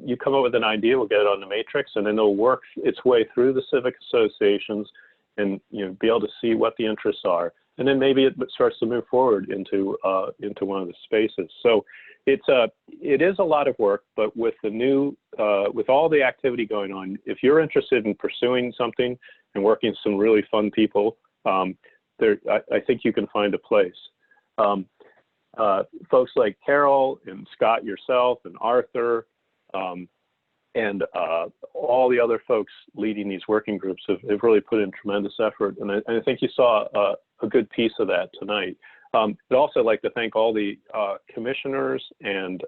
you come up with an idea, we'll get it on the matrix, and then it'll work its way through the civic associations, and be able to see what the interests are, and then maybe it starts to move forward into one of the spaces. So it is a lot of work, but with the new with all the activity going on, if you're interested in pursuing something and working with some really fun people, I think you can find a place. Folks like Carol and Scott, yourself, and Arthur, and all the other folks leading these working groups have really put in tremendous effort. And I think you saw a good piece of that tonight. I'd also like to thank all the commissioners and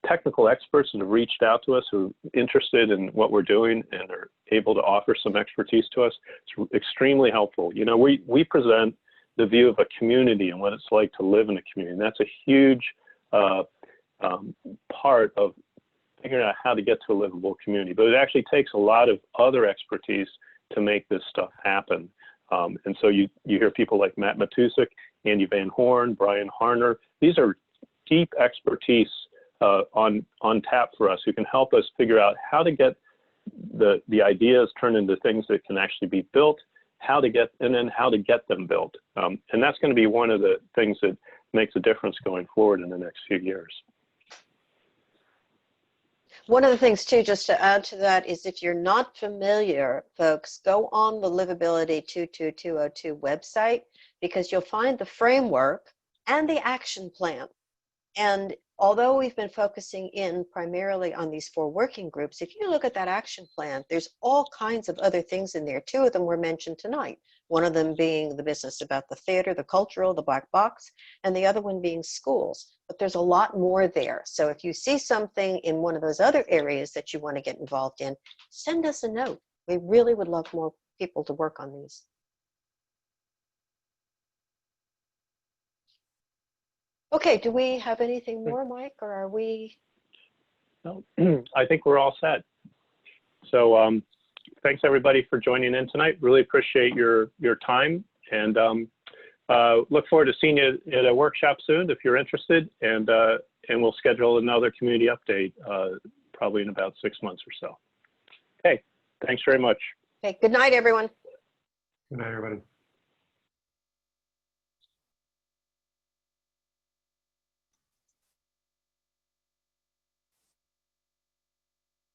technical experts that have reached out to us who are interested in what we're doing and are able to offer some expertise to us. It's extremely helpful. You know, we present the view of a community and what it's like to live in a community. And that's a huge part of figuring out how to get to a livable community. But it actually takes a lot of other expertise to make this stuff happen. And so you hear people like Matt Matusik, Andy Van Horn, Brian Harner. These are deep expertise on tap for us who can help us figure out how to get the ideas turned into things that can actually be built, and then how to get them built. And that's going to be one of the things that makes a difference going forward in the next few years. One of the things too, just to add to that, is if you're not familiar, folks, go on the Livability 22202 website, because you'll find the framework and the action plan. And although we've been focusing in primarily on these 4 working groups, if you look at that action plan, there's all kinds of other things in there. 2 of them were mentioned tonight. One of them being the business about the theater, the cultural, the black box, and the other one being schools. But there's a lot more there. So if you see something in one of those other areas that you want to get involved in, send us a note. We really would love more people to work on these. Okay, do we have anything more, Mike, or are we? No, I think we're all set. So thanks everybody for joining in tonight. Really appreciate your time, and look forward to seeing you at a workshop soon if you're interested, and we'll schedule another community update probably in about 6 months or so. Okay, thanks very much. Okay, good night, everyone. Good night, everybody.